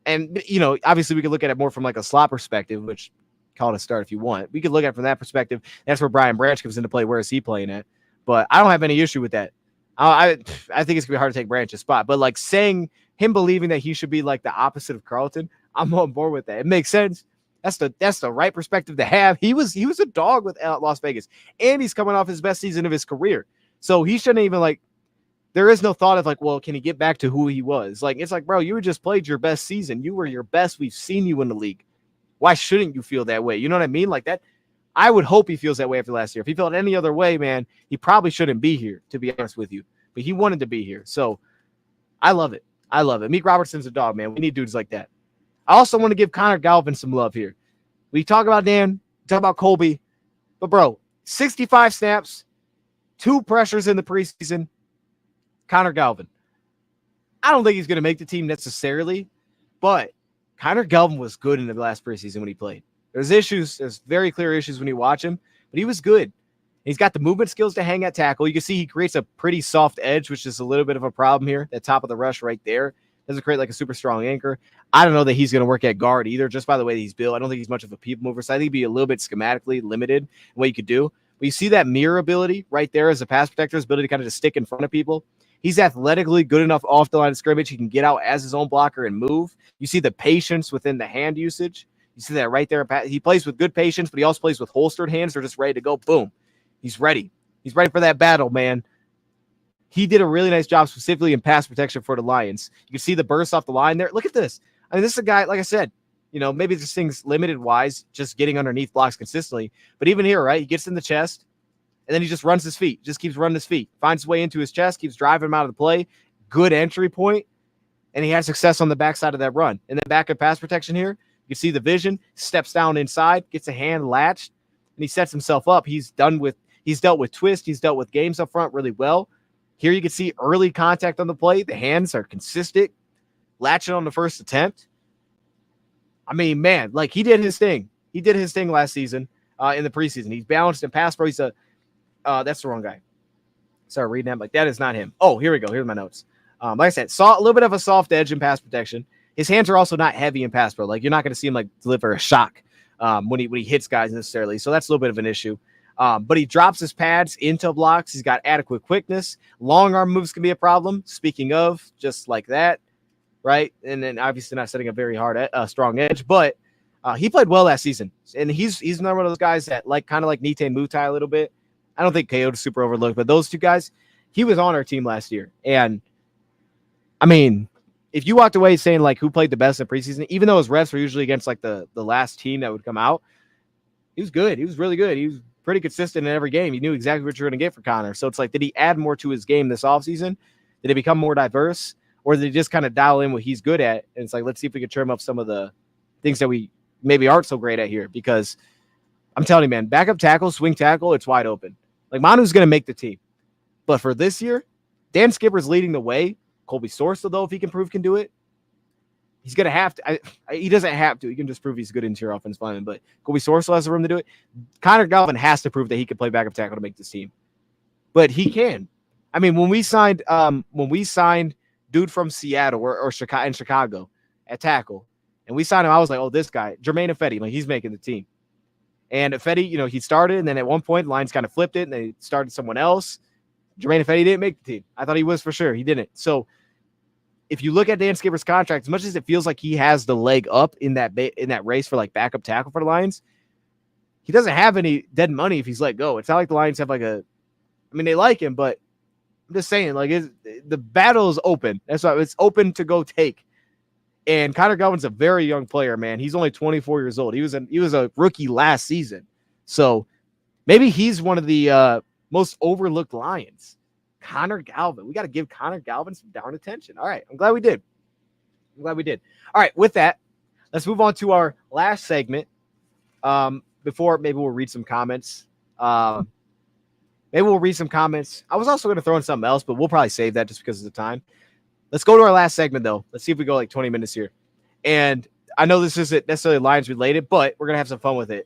and obviously we could look at it more from like a slot perspective, which call it a start if you want. We could look at it from that perspective. That's where Brian Branch comes into play. Where is he playing at? But I don't have any issue with that. I think it's gonna be hard to take Branch's spot. But like saying him believing that he should be like the opposite of Carlton, I'm on board with that. It makes sense. That's the right perspective to have. He was a dog with Las Vegas, and he's coming off his best season of his career. So he shouldn't even like. There is no thought of like, well, can he get back to who he was? Like, it's like, bro, you just played your best season. You were your best. We've seen you in the league. Why shouldn't you feel that way? You know what I mean? Like that. I would hope he feels that way after last year. If he felt any other way, man, he probably shouldn't be here, to be honest with you. But he wanted to be here. So I love it. I love it. Meek Robertson's a dog, man. We need dudes like that. I also want to give Connor Galvin some love here. We talk about Dan, talk about Colby, but bro, 65 snaps, 2 pressures in the preseason. Connor Galvin. I don't think he's going to make the team necessarily, but Connor Galvin was good in the last preseason when he played. There's issues. There's very clear issues when you watch him, but he was good. He's got the movement skills to hang at tackle. You can see he creates a pretty soft edge, which is a little bit of a problem here. That top of the rush right there doesn't create like a super strong anchor. I don't know that he's going to work at guard either, just by the way that he's built. I don't think he's much of a people mover, so I think he'd be a little bit schematically limited in what you could do. But you see that mirror ability right there as a pass protector, his ability to kind of just stick in front of people. He's athletically good enough off the line of scrimmage. He can get out as his own blocker and move. You see the patience within the hand usage. You see that right there. He plays with good patience, but he also plays with holstered hands. They're just ready to go. Boom. He's ready. He's ready for that battle, man. He did a really nice job specifically in pass protection for the Lions. You can see the burst off the line there. Look at this. I mean, this is a guy, like I said, maybe this thing's limited-wise, just getting underneath blocks consistently. But even here, right, he gets in the chest, and then he just runs his feet, just keeps running his feet, finds his way into his chest, keeps driving him out of the play. Good entry point, and he had success on the backside of that run. And then back at pass protection here, You see the vision, steps down inside, gets a hand latched, and he sets himself up. He's dealt with twist, he's dealt with games up front really well. Here you can see early contact on the play. The hands are consistent, latching on the first attempt. I mean, man, like he did his thing. He did his thing last season in the preseason. He's balanced in pass pro. He's that's the wrong guy. Sorry, reading that. Like, that is not him. Oh, here we go. Here's my notes. Like I said, saw a little bit of a soft edge in pass protection. His hands are also not heavy in pass pro. Like, you're not going to see him like deliver a shock when he hits guys necessarily. So that's a little bit of an issue. But he drops his pads into blocks. He's got adequate quickness. Long arm moves can be a problem. Speaking of, just like that, right? And then obviously not setting a very hard, strong edge, but he played well last season. And he's another one of those guys that kind of like Nite Mutai a little bit. I don't think KO is super overlooked, but those two guys, he was on our team last year. And I mean, if you walked away saying like who played the best in preseason, even though his reps were usually against like the last team that would come out, he was good. He was really good. He was pretty consistent in every game. You knew exactly what you were going to get for Connor. So it's like, did he add more to his game this offseason? Did it become more diverse? Or did he just kind of dial in what he's good at? And it's like, let's see if we can trim up some of the things that we maybe aren't so great at here. Because I'm telling you, man, backup tackle, swing tackle, it's wide open. Like, Manu's going to make the team. But for this year, Dan Skipper's leading the way. Colby Sorsa, though, if he can prove can do it, he's going to have to. He doesn't have to. He can just prove he's good interior offensive lineman. But Colby Sorsa has the room to do it. Connor Galvin has to prove that he can play backup tackle to make this team. But he can. I mean, when we signed dude from Seattle or Chicago at tackle, and we signed him, I was like, oh, this guy, Jermaine Ifedi, like, he's making the team. And Ifedi, he started, and then at one point, the Lions kind of flipped it, and they started someone else. Jermaine Ifedi didn't make the team. I thought he was for sure. He didn't. So if you look at Dan Skipper's contract, as much as it feels like he has the leg up in that race for like backup tackle for the Lions, he doesn't have any dead money if he's let go. It's not like the Lions have they like him, but I'm just saying, like, the battle is open. That's why it's open to go take. And Connor Galvin's a very young player, man. He's only 24 years old. He was a rookie last season. So maybe he's one of the most overlooked Lions. Connor Galvin. We got to give Connor Galvin some darn attention. All right. I'm glad we did. All right. With that, let's move on to our last segment. Before maybe we'll read some comments. I was also going to throw in something else, but we'll probably save that just because of the time. Let's go to our last segment, though. Let's see if we go like 20 minutes here. And I know this isn't necessarily Lions related, but we're going to have some fun with it.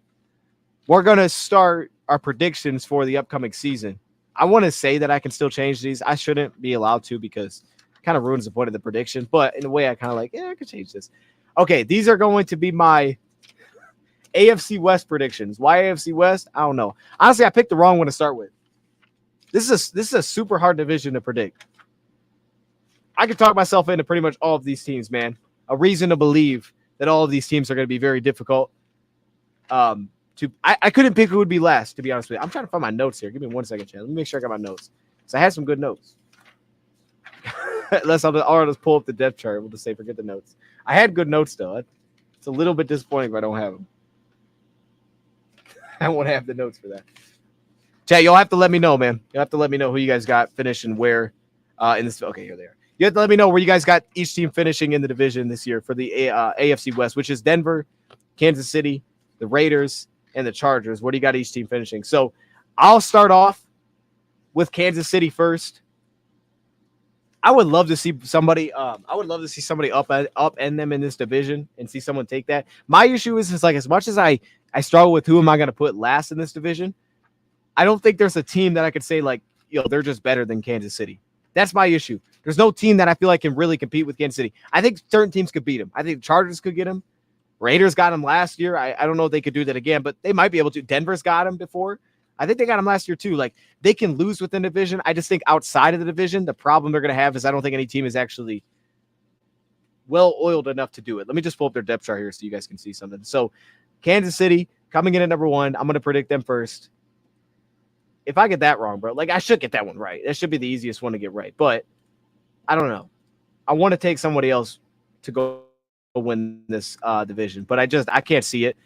We're going to start our predictions for the upcoming season. I want to say that I can still change these. I shouldn't be allowed to because it kind of ruins the point of the prediction. But in a way, I kind of like, I could change this. Okay, these are going to be my AFC West predictions. Why AFC West? I don't know. Honestly, I picked the wrong one to start with. This is a super hard division to predict. I could talk myself into pretty much all of these teams, man. A reason to believe that all of these teams are going to be very difficult. I couldn't pick who would be last, to be honest with you. I'm trying to find my notes here. Give me 1 second, Chad. Let me make sure I got my notes. So I had some good notes. Unless I'll just pull up the depth chart. We'll just say forget the notes. I had good notes, though. It's a little bit disappointing if I don't have them. I won't have the notes for that. Chad, you'll have to let me know, man. You'll have to let me know who you guys got finishing where in this. Okay, here they are. You have to let me know where you guys got each team finishing in the division this year for the AFC West, which is Denver, Kansas City, the Raiders, and the Chargers. Where do you got each team finishing? So I'll start off with Kansas City first. I would love to see somebody. Up end them in this division and see someone take that. My issue is like as much as I struggle with who am I going to put last in this division, I don't think there's a team that I could say like they're just better than Kansas City. That's my issue. There's no team that I feel like can really compete with Kansas City. I think certain teams could beat them. I think the Chargers could get them. Raiders got them last year. I don't know if they could do that again, but they might be able to. Denver's got them before. I think they got them last year too. Like they can lose within the division. I just think outside of the division, the problem they're going to have is I don't think any team is actually well-oiled enough to do it. Let me just pull up their depth chart here so you guys can see something. So Kansas City coming in at number 1. I'm going to predict them first. If I get that wrong, bro, like I should get that one right. That should be the easiest one to get right. But I don't know. I want to take somebody else to go win this division, but I can't see it.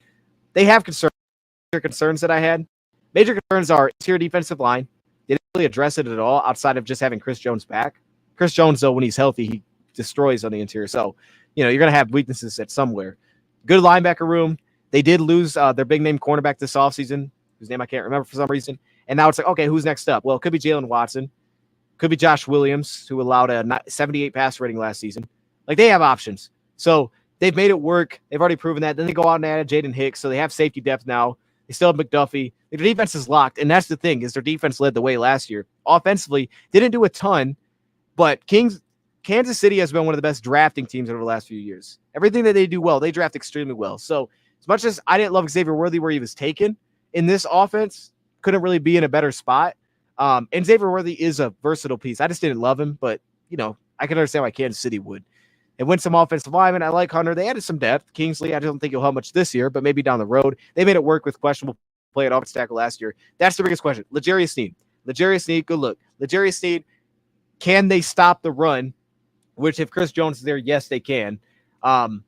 They have concerns that I had. Major concerns are interior defensive line. They didn't really address it at all outside of just having Chris Jones back. Chris Jones, though, when he's healthy, he destroys on the interior. So, you're going to have weaknesses at somewhere. Good linebacker room. They did lose their big name cornerback this offseason, whose name I can't remember for some reason. And now it's like, okay, who's next up? Well, it could be Jalen Watson. Could be Josh Williams, who allowed a 78 pass rating last season. Like, they have options. So they've made it work. They've already proven that. Then they go out and add Jaden Hicks, so they have safety depth now. They still have McDuffie. Their defense is locked, and that's the thing, is their defense led the way last year. Offensively, didn't do a ton, but Kansas City has been one of the best drafting teams over the last few years. Everything that they do well, they draft extremely well. So as much as I didn't love Xavier Worthy where he was taken, in this offense, couldn't really be in a better spot. And Xavier Worthy is a versatile piece. I just didn't love him, but, I can understand why Kansas City would. They went some offensive linemen. I like Hunter. They added some depth. Kingsley, I don't think he'll help much this year, but maybe down the road. They made it work with questionable play at offensive tackle last year. That's the biggest question. L'Jarius Sneed, good look. L'Jarius Sneed, can they stop the run? Which, if Chris Jones is there, yes, they can. And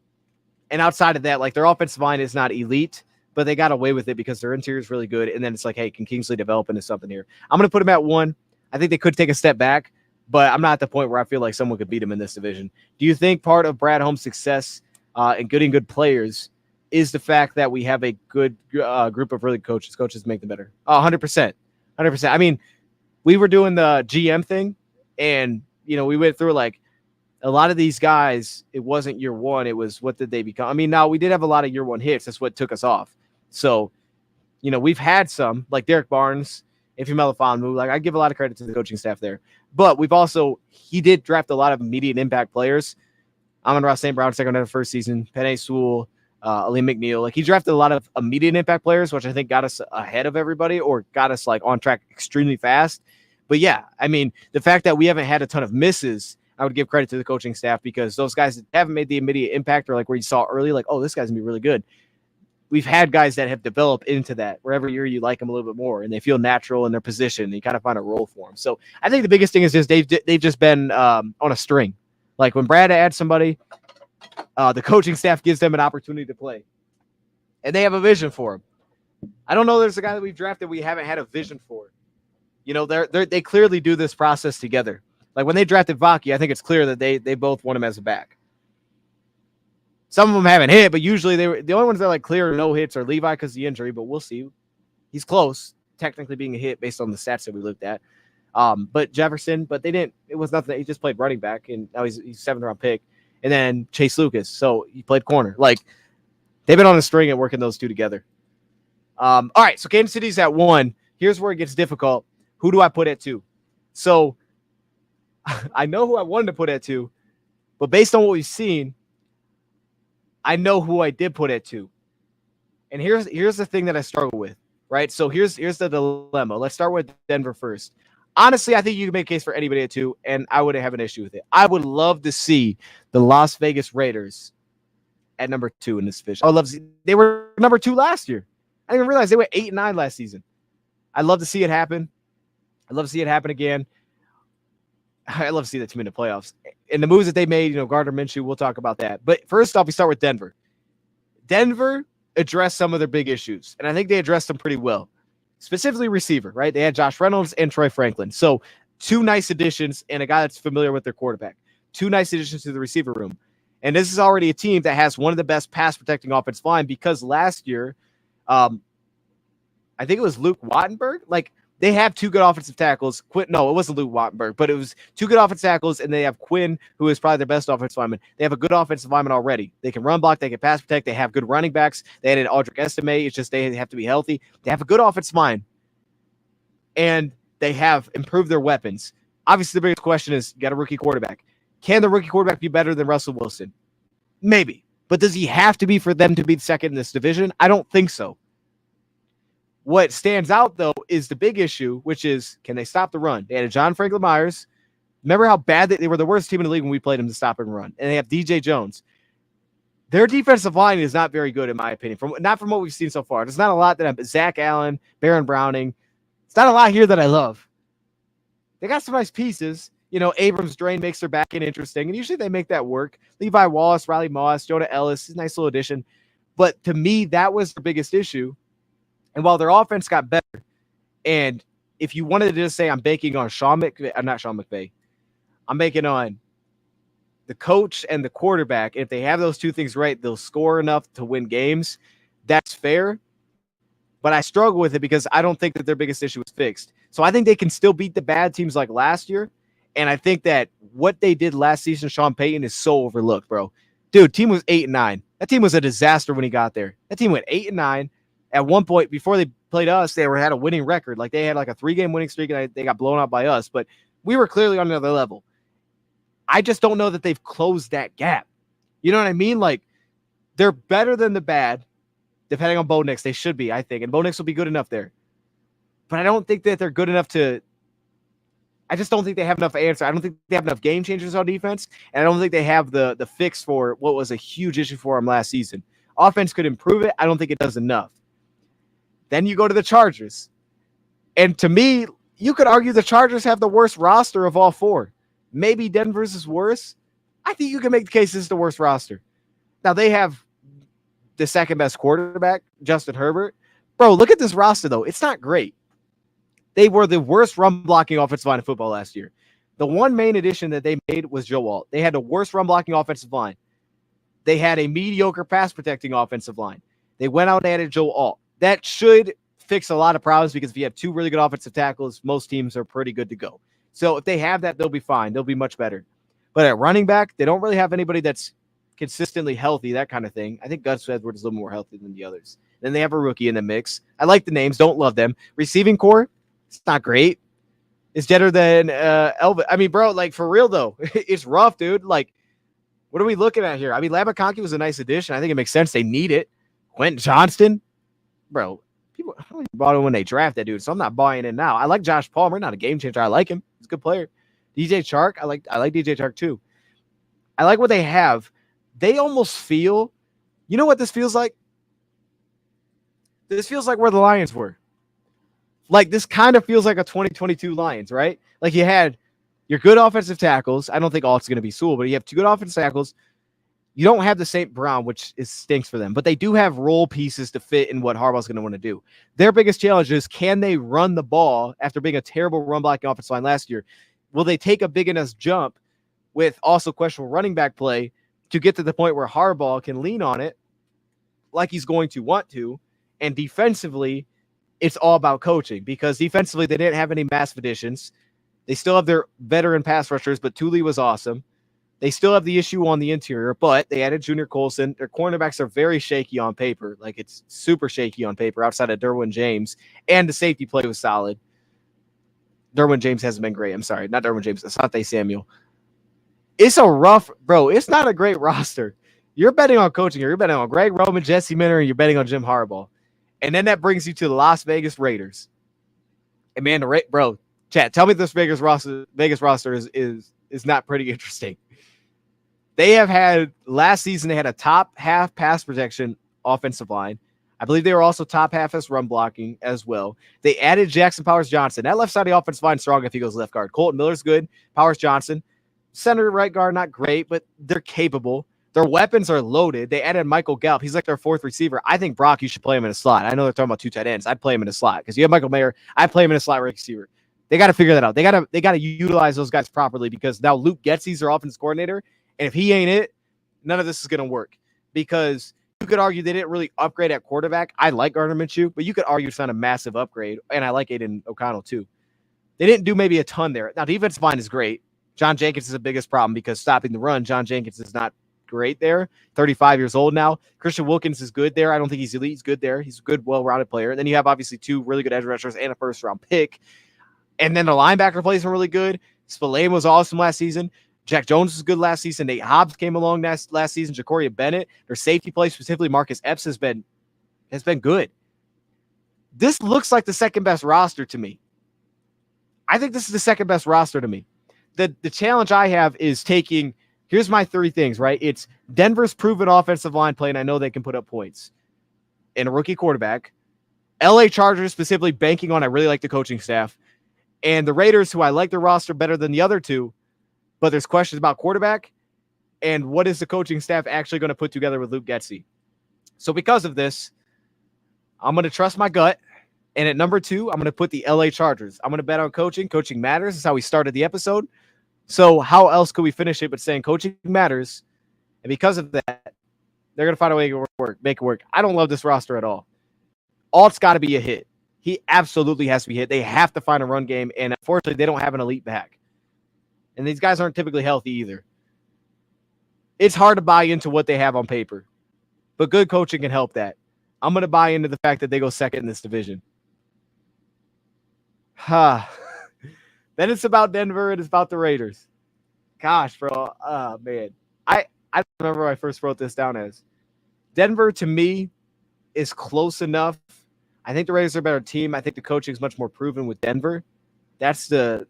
outside of that, like, their offensive line is not elite, but they got away with it because their interior is really good. And then it's like, hey, can Kingsley develop into something here? I'm going to put him at 1. I think they could take a step back, but I'm not at the point where I feel like someone could beat him in this division. Do you think part of Brad Holmes' success and getting good players is the fact that we have a good group of really coaches? Coaches make them better. 100%. 100%. I mean, we were doing the GM thing, and, we went through, like, a lot of these guys, it wasn't year one. It was, what did they become? I mean, now we did have a lot of year one hits. That's what took us off. So, we've had some, like Derek Barnes, Ify Melifonwu. Like, I give a lot of credit to the coaching staff there. But he did draft a lot of immediate impact players. Amon-Ra St. Brown, second out of first season. Penei Sewell, Aleem McNeil. Like, he drafted a lot of immediate impact players, which I think got us ahead of everybody or got us, like, on track extremely fast. But, yeah, I mean, the fact that we haven't had a ton of misses, I would give credit to the coaching staff, because those guys that haven't made the immediate impact, or like where you saw early, like, oh, this guy's gonna be really good. We've had guys that have developed into that, where every year you like them a little bit more and they feel natural in their position. And you kind of find a role for them. So I think the biggest thing is just they've just been on a string. Like, when Brad adds somebody, the coaching staff gives them an opportunity to play, and they have a vision for him. I don't know there's a guy that we've drafted we haven't had a vision for. They clearly do this process together. Like, when they drafted Vaki, I think it's clear that they both want him as a back. Some of them haven't hit, but usually they were the only ones that like clear no hits are Levi because of the injury, but we'll see. He's close, technically being a hit based on the stats that we looked at. But Jefferson, but they didn't. It was nothing. He just played running back, and now he's 7th round pick. And then Chase Lucas, so he played corner. Like, they've been on a string and working those two together. All right, so Kansas City's at 1. Here's where it gets difficult. Who do I put at 2? So I know who I wanted to put at 2, but based on what we've seen, I know who I did put at 2. And here's the thing that I struggle with, right? So here's the dilemma. Let's start with Denver first. Honestly, I think you can make a case for anybody at 2, and I wouldn't have an issue with it. I would love to see the Las Vegas Raiders at number 2 in this division. I would love to see, they were number 2 last year. I didn't even realize they were 8-9 last season. I'd love to see it happen. I'd love to see it happen again. I love to see that team in the playoffs. And the moves that they made, Gardner Minshew, we'll talk about that. But first off, we start with Denver. Denver addressed some of their big issues, and I think they addressed them pretty well. Specifically receiver, right? They had Josh Reynolds and Troy Franklin. So 2 nice additions and a guy that's familiar with their quarterback. 2 nice additions to the receiver room. And this is already a team that has one of the best pass-protecting offensive line, because last year, I think it was Luke Wattenberg. Like, they have 2 good offensive tackles. No, it wasn't Luke Wattenberg, but it was 2 good offensive tackles, and they have Quinn, who is probably their best offensive lineman. They have a good offensive lineman already. They can run block. They can pass protect. They have good running backs. They added Audric Estime. It's just they have to be healthy. They have a good offensive line, and they have improved their weapons. Obviously, the biggest question is, you got a rookie quarterback. Can the rookie quarterback be better than Russell Wilson? Maybe. But does he have to be for them to be second in this division? I don't think so. What stands out, though, is the big issue, which is, can they stop the run? They had John Franklin Myers. Remember how bad they were the worst team in the league when we played them to stop and run. And they have DJ Jones. Their defensive line is not very good, in my opinion, not from what we've seen so far. There's not a lot that Zach Allen, Baron Browning. It's not a lot here that I love. They got some nice pieces. Abrams Drain makes their back end interesting, and usually they make that work. Levi Wallace, Riley Moss, Jonah Ellis, nice little addition. But to me, that was the biggest issue. And while their offense got better, and if you wanted to just say I'm banking on Sean McVay, I'm not Sean McVay. I'm banking on the coach and the quarterback. If they have those two things right, they'll score enough to win games. That's fair. But I struggle with it because I don't think that their biggest issue is fixed. So I think they can still beat the bad teams like last year. And I think that what they did last season, Sean Payton, is so overlooked, bro. Dude, team was 8-9. That team was a disaster when he got there. That team went 8-9. At one point, before they played us, they had a winning record. Like, they had like a 3-game winning streak, and they got blown out by us. But we were clearly on another level. I just don't know that they've closed that gap. You know what I mean? Like, they're better than the bad, depending on Bo Nix. They should be, I think. And Bo Nix will be good enough there. But I don't think that they're good enough to – I just don't think they have enough answer. I don't think they have enough game changers on defense. And I don't think they have the fix for what was a huge issue for them last season. Offense could improve it. I don't think it does enough. Then you go to the Chargers. And to me, you could argue the Chargers have the worst roster of all four. Maybe Denver's is worse. I think you can make the case this is the worst roster. Now, they have the second best quarterback, Justin Herbert. Bro, look at this roster, though. It's not great. They were the worst run-blocking offensive line in football last year. The one main addition that they made was Joe Alt. They had the worst run-blocking offensive line. They had a mediocre pass-protecting offensive line. They went out and added Joe Alt. That should fix a lot of problems because if you have two really good offensive tackles, most teams are pretty good to go. So if they have that, they'll be fine. They'll be much better. But at running back, they don't really have anybody that's consistently healthy, that kind of thing. I think Gus Edwards is a little more healthy than the others. Then they have a rookie in the mix. I like the names. Don't love them. Receiving core, it's not great. It's better than Elvin. I mean, bro, like, for real, though, it's rough, dude. Like, what are we looking at here? I mean, Labaconki was a nice addition. I think it makes sense. They need it. Quentin Johnston, bro, people bought him when they drafted that dude, so I'm not buying in now. I like Josh Palmer, not a game changer. I like him. He's a good player. DJ Chark, I like DJ Chark too. I like what they have. They almost feel, you know what this feels like? This feels like where the Lions were. Like, this kind of feels like a 2022 Lions, right? Like, you had your good offensive tackles. I don't think all it's going to be Sewell, but you have two good offensive tackles. You don't have the St. Brown, which stinks for them, but they do have role pieces to fit in what Harbaugh's going to want to do. Their biggest challenge is, can they run the ball after being a terrible run-blocking offensive line last year? Will they take a big enough jump with also questionable running back play to get to the point where Harbaugh can lean on it like he's going to want to? And defensively, it's all about coaching, because defensively they didn't have any massive additions. They still have their veteran pass rushers, but Thule was awesome. They still have the issue on the interior, but they added Junior Colson. Their cornerbacks are very shaky on paper. Like, it's super shaky on paper outside of Derwin James. And the safety play was solid. Derwin James hasn't been great. I'm sorry. Not Derwin James. Asante Samuel. It's a rough, bro. It's not a great roster. You're betting on coaching. You're betting on Greg Roman, Jesse Minter, and you're betting on Jim Harbaugh. And then that brings you to the Las Vegas Raiders. And man, bro, chat, tell me this Vegas roster is not pretty interesting. They have had, last season, they had a top half pass protection offensive line. I believe they were also top half as run blocking as well. They added Jackson Powers Johnson. That left side of the offensive line strong if he goes left guard. Colton Miller's good. Powers Johnson. Center, right guard, not great, but they're capable. Their weapons are loaded. They added Michael Gallup. He's like their fourth receiver. I think, Brock, you should play him in a slot. I know they're talking about two tight ends. I'd play him in a slot because you have Michael Mayer. I play him in a slot receiver. They got to figure that out. They got to utilize those guys properly, because now Luke Getsy's their offense coordinator. And if he ain't it, none of this is going to work, because you could argue they didn't really upgrade at quarterback. I like Gardner Minshew, but you could argue it's not a massive upgrade. And I like Aiden O'Connell too. They didn't do maybe a ton there. Now, defensive line is great. John Jenkins is the biggest problem, because stopping the run, John Jenkins is not great there. 35 years old now. Christian Wilkins is good there. I don't think he's elite. He's good there. He's a good, well-rounded player. And then you have obviously two really good edge rushers and a first-round pick. And then the linebacker plays are really good. Spillane was awesome last season. Jack Jones was good last season. Nate Hobbs came along last season. Jacoria Bennett, their safety play, specifically Marcus Epps, has been good. This looks like the second best roster to me. I think this is the second best roster to me. The challenge I have is taking, here's my three things, right? It's Denver's proven offensive line play, and I know they can put up points, and a rookie quarterback. LA Chargers, specifically banking on, I really like the coaching staff. And the Raiders, who I like their roster better than the other two, but there's questions about quarterback and what is the coaching staff actually going to put together with Luke Getsy. So because of this, I'm going to trust my gut. And at number 2, I'm going to put the LA Chargers. I'm going to bet on coaching. Coaching matters. That's how we started the episode. So how else could we finish it but saying coaching matters? And because of that, they're going to find a way to make it work. I don't love this roster at all. Alt's got to be a hit. He absolutely has to be hit. They have to find a run game, and unfortunately, they don't have an elite back. And these guys aren't typically healthy either. It's hard to buy into what they have on paper, but good coaching can help that. I'm going to buy into the fact that they go second in this division. Then it's about Denver and it's about the Raiders. Gosh, bro. Oh, man. I remember when I first wrote this down as Denver, to me, is close enough. I think the Raiders are a better team. I think the coaching is much more proven with Denver. That's the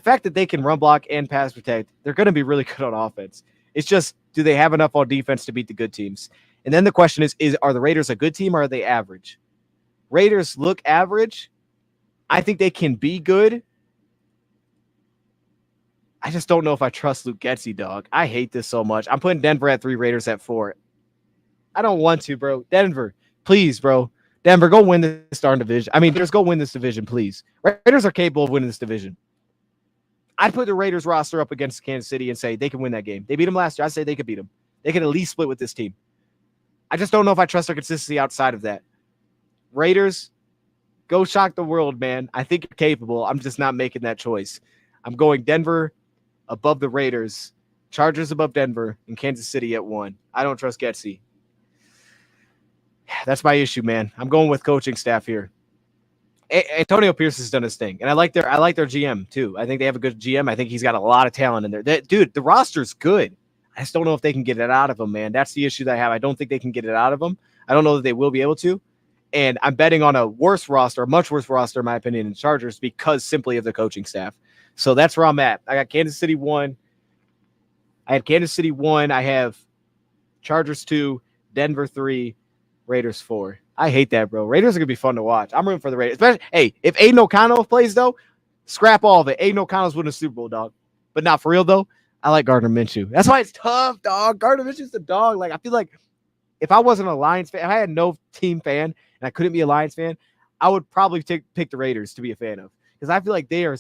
fact that they can run block and pass protect. They're going to be really good on offense. It's just, do they have enough on defense to beat the good teams? And then the question is are the Raiders a good team or are they average? Raiders look average. I think they can be good. I just don't know if I trust Luke Getsy, dog. I hate this so much. I'm putting Denver at 3, Raiders at 4. I don't want to, bro. Denver, please, bro. Denver, go win this darn division. I mean, Raiders, go win this division, please. Raiders are capable of winning this division. I'd put the Raiders roster up against Kansas City and say they can win that game. They beat them last year. I'd say they could beat them. They could at least split with this team. I just don't know if I trust their consistency outside of that. Raiders, go shock the world, man. I think you're capable. I'm just not making that choice. I'm going Denver above the Raiders, Chargers above Denver, and Kansas City at 1. I don't trust Getsy. That's my issue, man. I'm going with coaching staff here. Antonio Pierce has done his thing, and I like their GM too. I think they have a good GM. I think he's got a lot of talent in there. Dude, the roster's good. I just don't know if they can get it out of him, man. That's the issue that I have. I don't think they can get it out of him. I don't know that they will be able to. And I'm betting on a worse roster, a much worse roster, in my opinion, in Chargers because simply of the coaching staff. So that's where I'm at. I got Kansas City 1. I had Kansas City 1. I have Chargers 2, Denver 3, Raiders 4. I hate that, bro. Raiders are going to be fun to watch. I'm rooting for the Raiders. Especially, hey, if Aiden O'Connell plays, though, scrap all of it. Aiden O'Connell's winning a Super Bowl, dog. But not for real, though. I like Gardner Minshew. That's why it's tough, dog. Gardner Minshew's the dog. Like, I feel like if I wasn't a Lions fan, if I had no team fan and I couldn't be a Lions fan, I would probably pick the Raiders to be a fan of. Because I feel like they're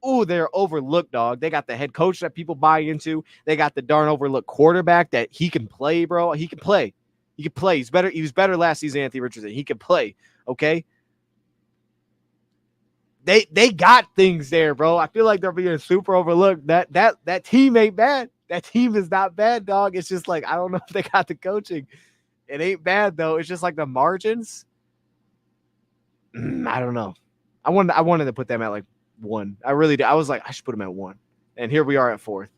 overlooked, dog. They got the head coach that people buy into. They got the darn overlooked quarterback that he can play, bro. He can play. He can play. He's better. He was better last season, Anthony Richardson. He can play. Okay. They got things there, bro. I feel like they're being super overlooked. That team ain't bad. That team is not bad, dog. It's just like I don't know if they got the coaching. It ain't bad though. It's just like the margins. I don't know. I wanted to put them at like 1. I really did. I was like, I should put them at 1. And here we are at 4th.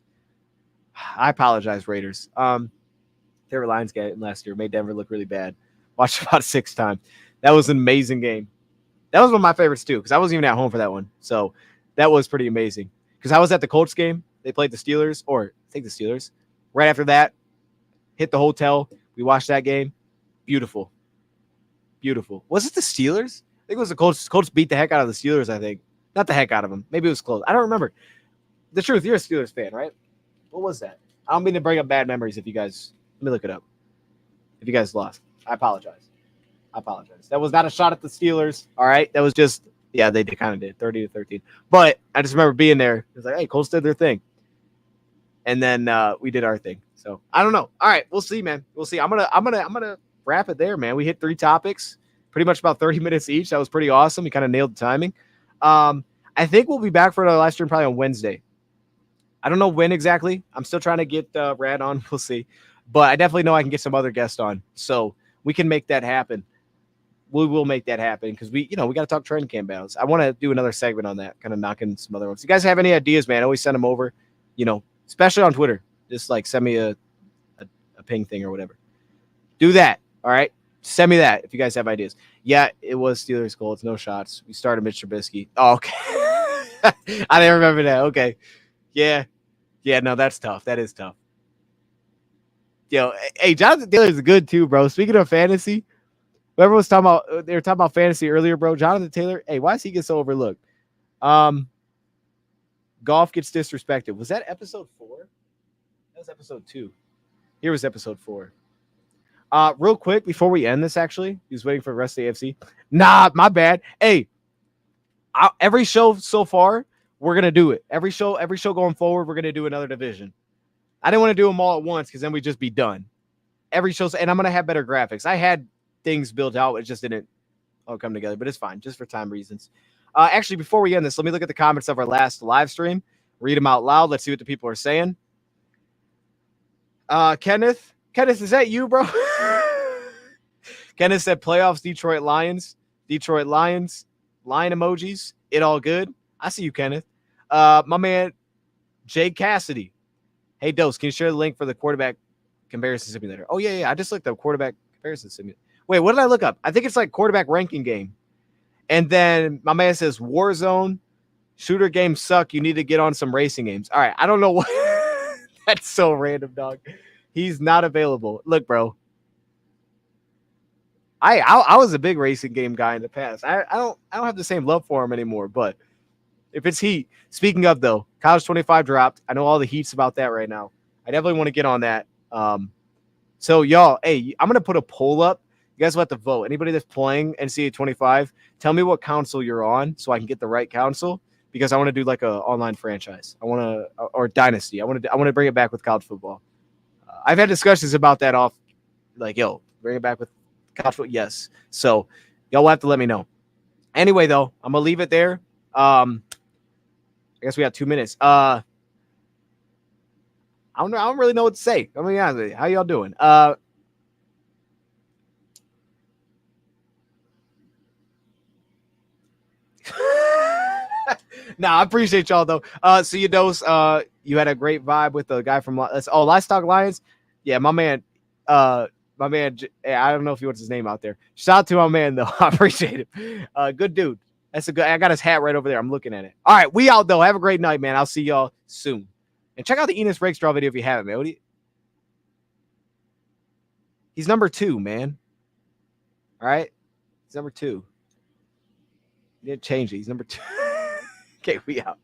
I apologize, Raiders. They were Lions game last year. Made Denver look really bad. Watched about 6 times. That was an amazing game. That was one of my favorites too, because I wasn't even at home for that one. So that was pretty amazing. Because I was at the Colts game. They played the Steelers, or I think the Steelers. Right after that, hit the hotel. We watched that game. Beautiful. Beautiful. Was it the Steelers? I think it was the Colts. Colts beat the heck out of the Steelers, I think. Not the heck out of them. Maybe it was close. I don't remember. The truth, you're a Steelers fan, right? What was that? I don't mean to bring up bad memories if you guys – let me look it up. If you guys lost. I apologize. That was not a shot at the Steelers, all right? That was just – yeah, they kind of did, 30-13. But I just remember being there. It was like, hey, Colts did their thing. And then we did our thing. So, I don't know. All right, we'll see, man. We'll see. I'm gonna wrap it there, man. We hit 3 topics, pretty much about 30 minutes each. That was pretty awesome. We kind of nailed the timing. I think we'll be back for another live stream probably on Wednesday. I don't know when exactly. I'm still trying to get Rad on. We'll see. But I definitely know I can get some other guests on. So we can make that happen. We will make that happen because we got to talk training camp battles. I want to do another segment on that, kind of knocking some other ones. If you guys have any ideas, man, always send them over, especially on Twitter. Just like send me a ping thing or whatever. Do that. All right. Send me that if you guys have ideas. Yeah, it was Steelers goal. It's no shots. We started Mitch Trubisky. Oh, okay. I didn't remember that. Okay. Yeah. Yeah, no, that's tough. That is tough. Hey, Jonathan Taylor is good too, bro. Speaking of fantasy, whoever was talking about, they were talking about fantasy earlier, bro. Jonathan Taylor, hey, why does he get so overlooked? Goff gets disrespected. Was that episode 4? That was episode 2. Here was episode 4. Real quick, before we end this, actually, he was waiting for the rest of the AFC. Nah, my bad. Hey, every show so far, we're gonna do it. Every show going forward, we're gonna do another division. I didn't want to do them all at once because then we'd just be done. Every show, and I'm gonna have better graphics. I had things built out, it just didn't all come together, but it's fine, just for time reasons. Actually, before we end this, let me look at the comments of our last live stream. Read them out loud. Let's see what the people are saying. Kenneth, is that you, bro? Kenneth said playoffs, Detroit Lions, lion emojis. It all good. I see you, Kenneth. My man, Jay Cassidy. Hey, Dose, can you share the link for the quarterback comparison simulator? Oh, yeah. I just looked up quarterback comparison simulator. Wait, what did I look up? I think it's like quarterback ranking game. And then my man says Warzone, shooter games suck. You need to get on some racing games. All right, I don't know what. That's so random, dog. He's not available. Look, bro. I was a big racing game guy in the past. I don't have the same love for him anymore. But if it's Heat, speaking of though, College 25 dropped. I know all the heats about that right now. I definitely want to get on that. So y'all, hey, I'm gonna put a poll up. You guys will have to vote. Anybody that's playing NCAA 25, tell me what council you're on so I can get the right council, because I want to do like a online franchise. I want to, or dynasty. I want to bring it back with college football. I've had discussions about that off, like, yo, bring it back with college football. Yes. So y'all will have to let me know. Anyway, though, I'm gonna leave it there. I guess we got 2 minutes. I don't really know what to say. I mean, honestly, how y'all doing? I appreciate y'all though. See you, Dose. You had a great vibe with the guy from Livestock Lions. Yeah, my man. I don't know if he wants his name out there. Shout out to my man though. I appreciate it. Good dude. That's a good. I got his hat right over there. I'm looking at it. All right, we out though. Have a great night, man. I'll see y'all soon. And check out the Enos Rakestraw video if you haven't, man. He's number 2, man. All right, he's number 2. He didn't change it. He's number 2. Okay, we out.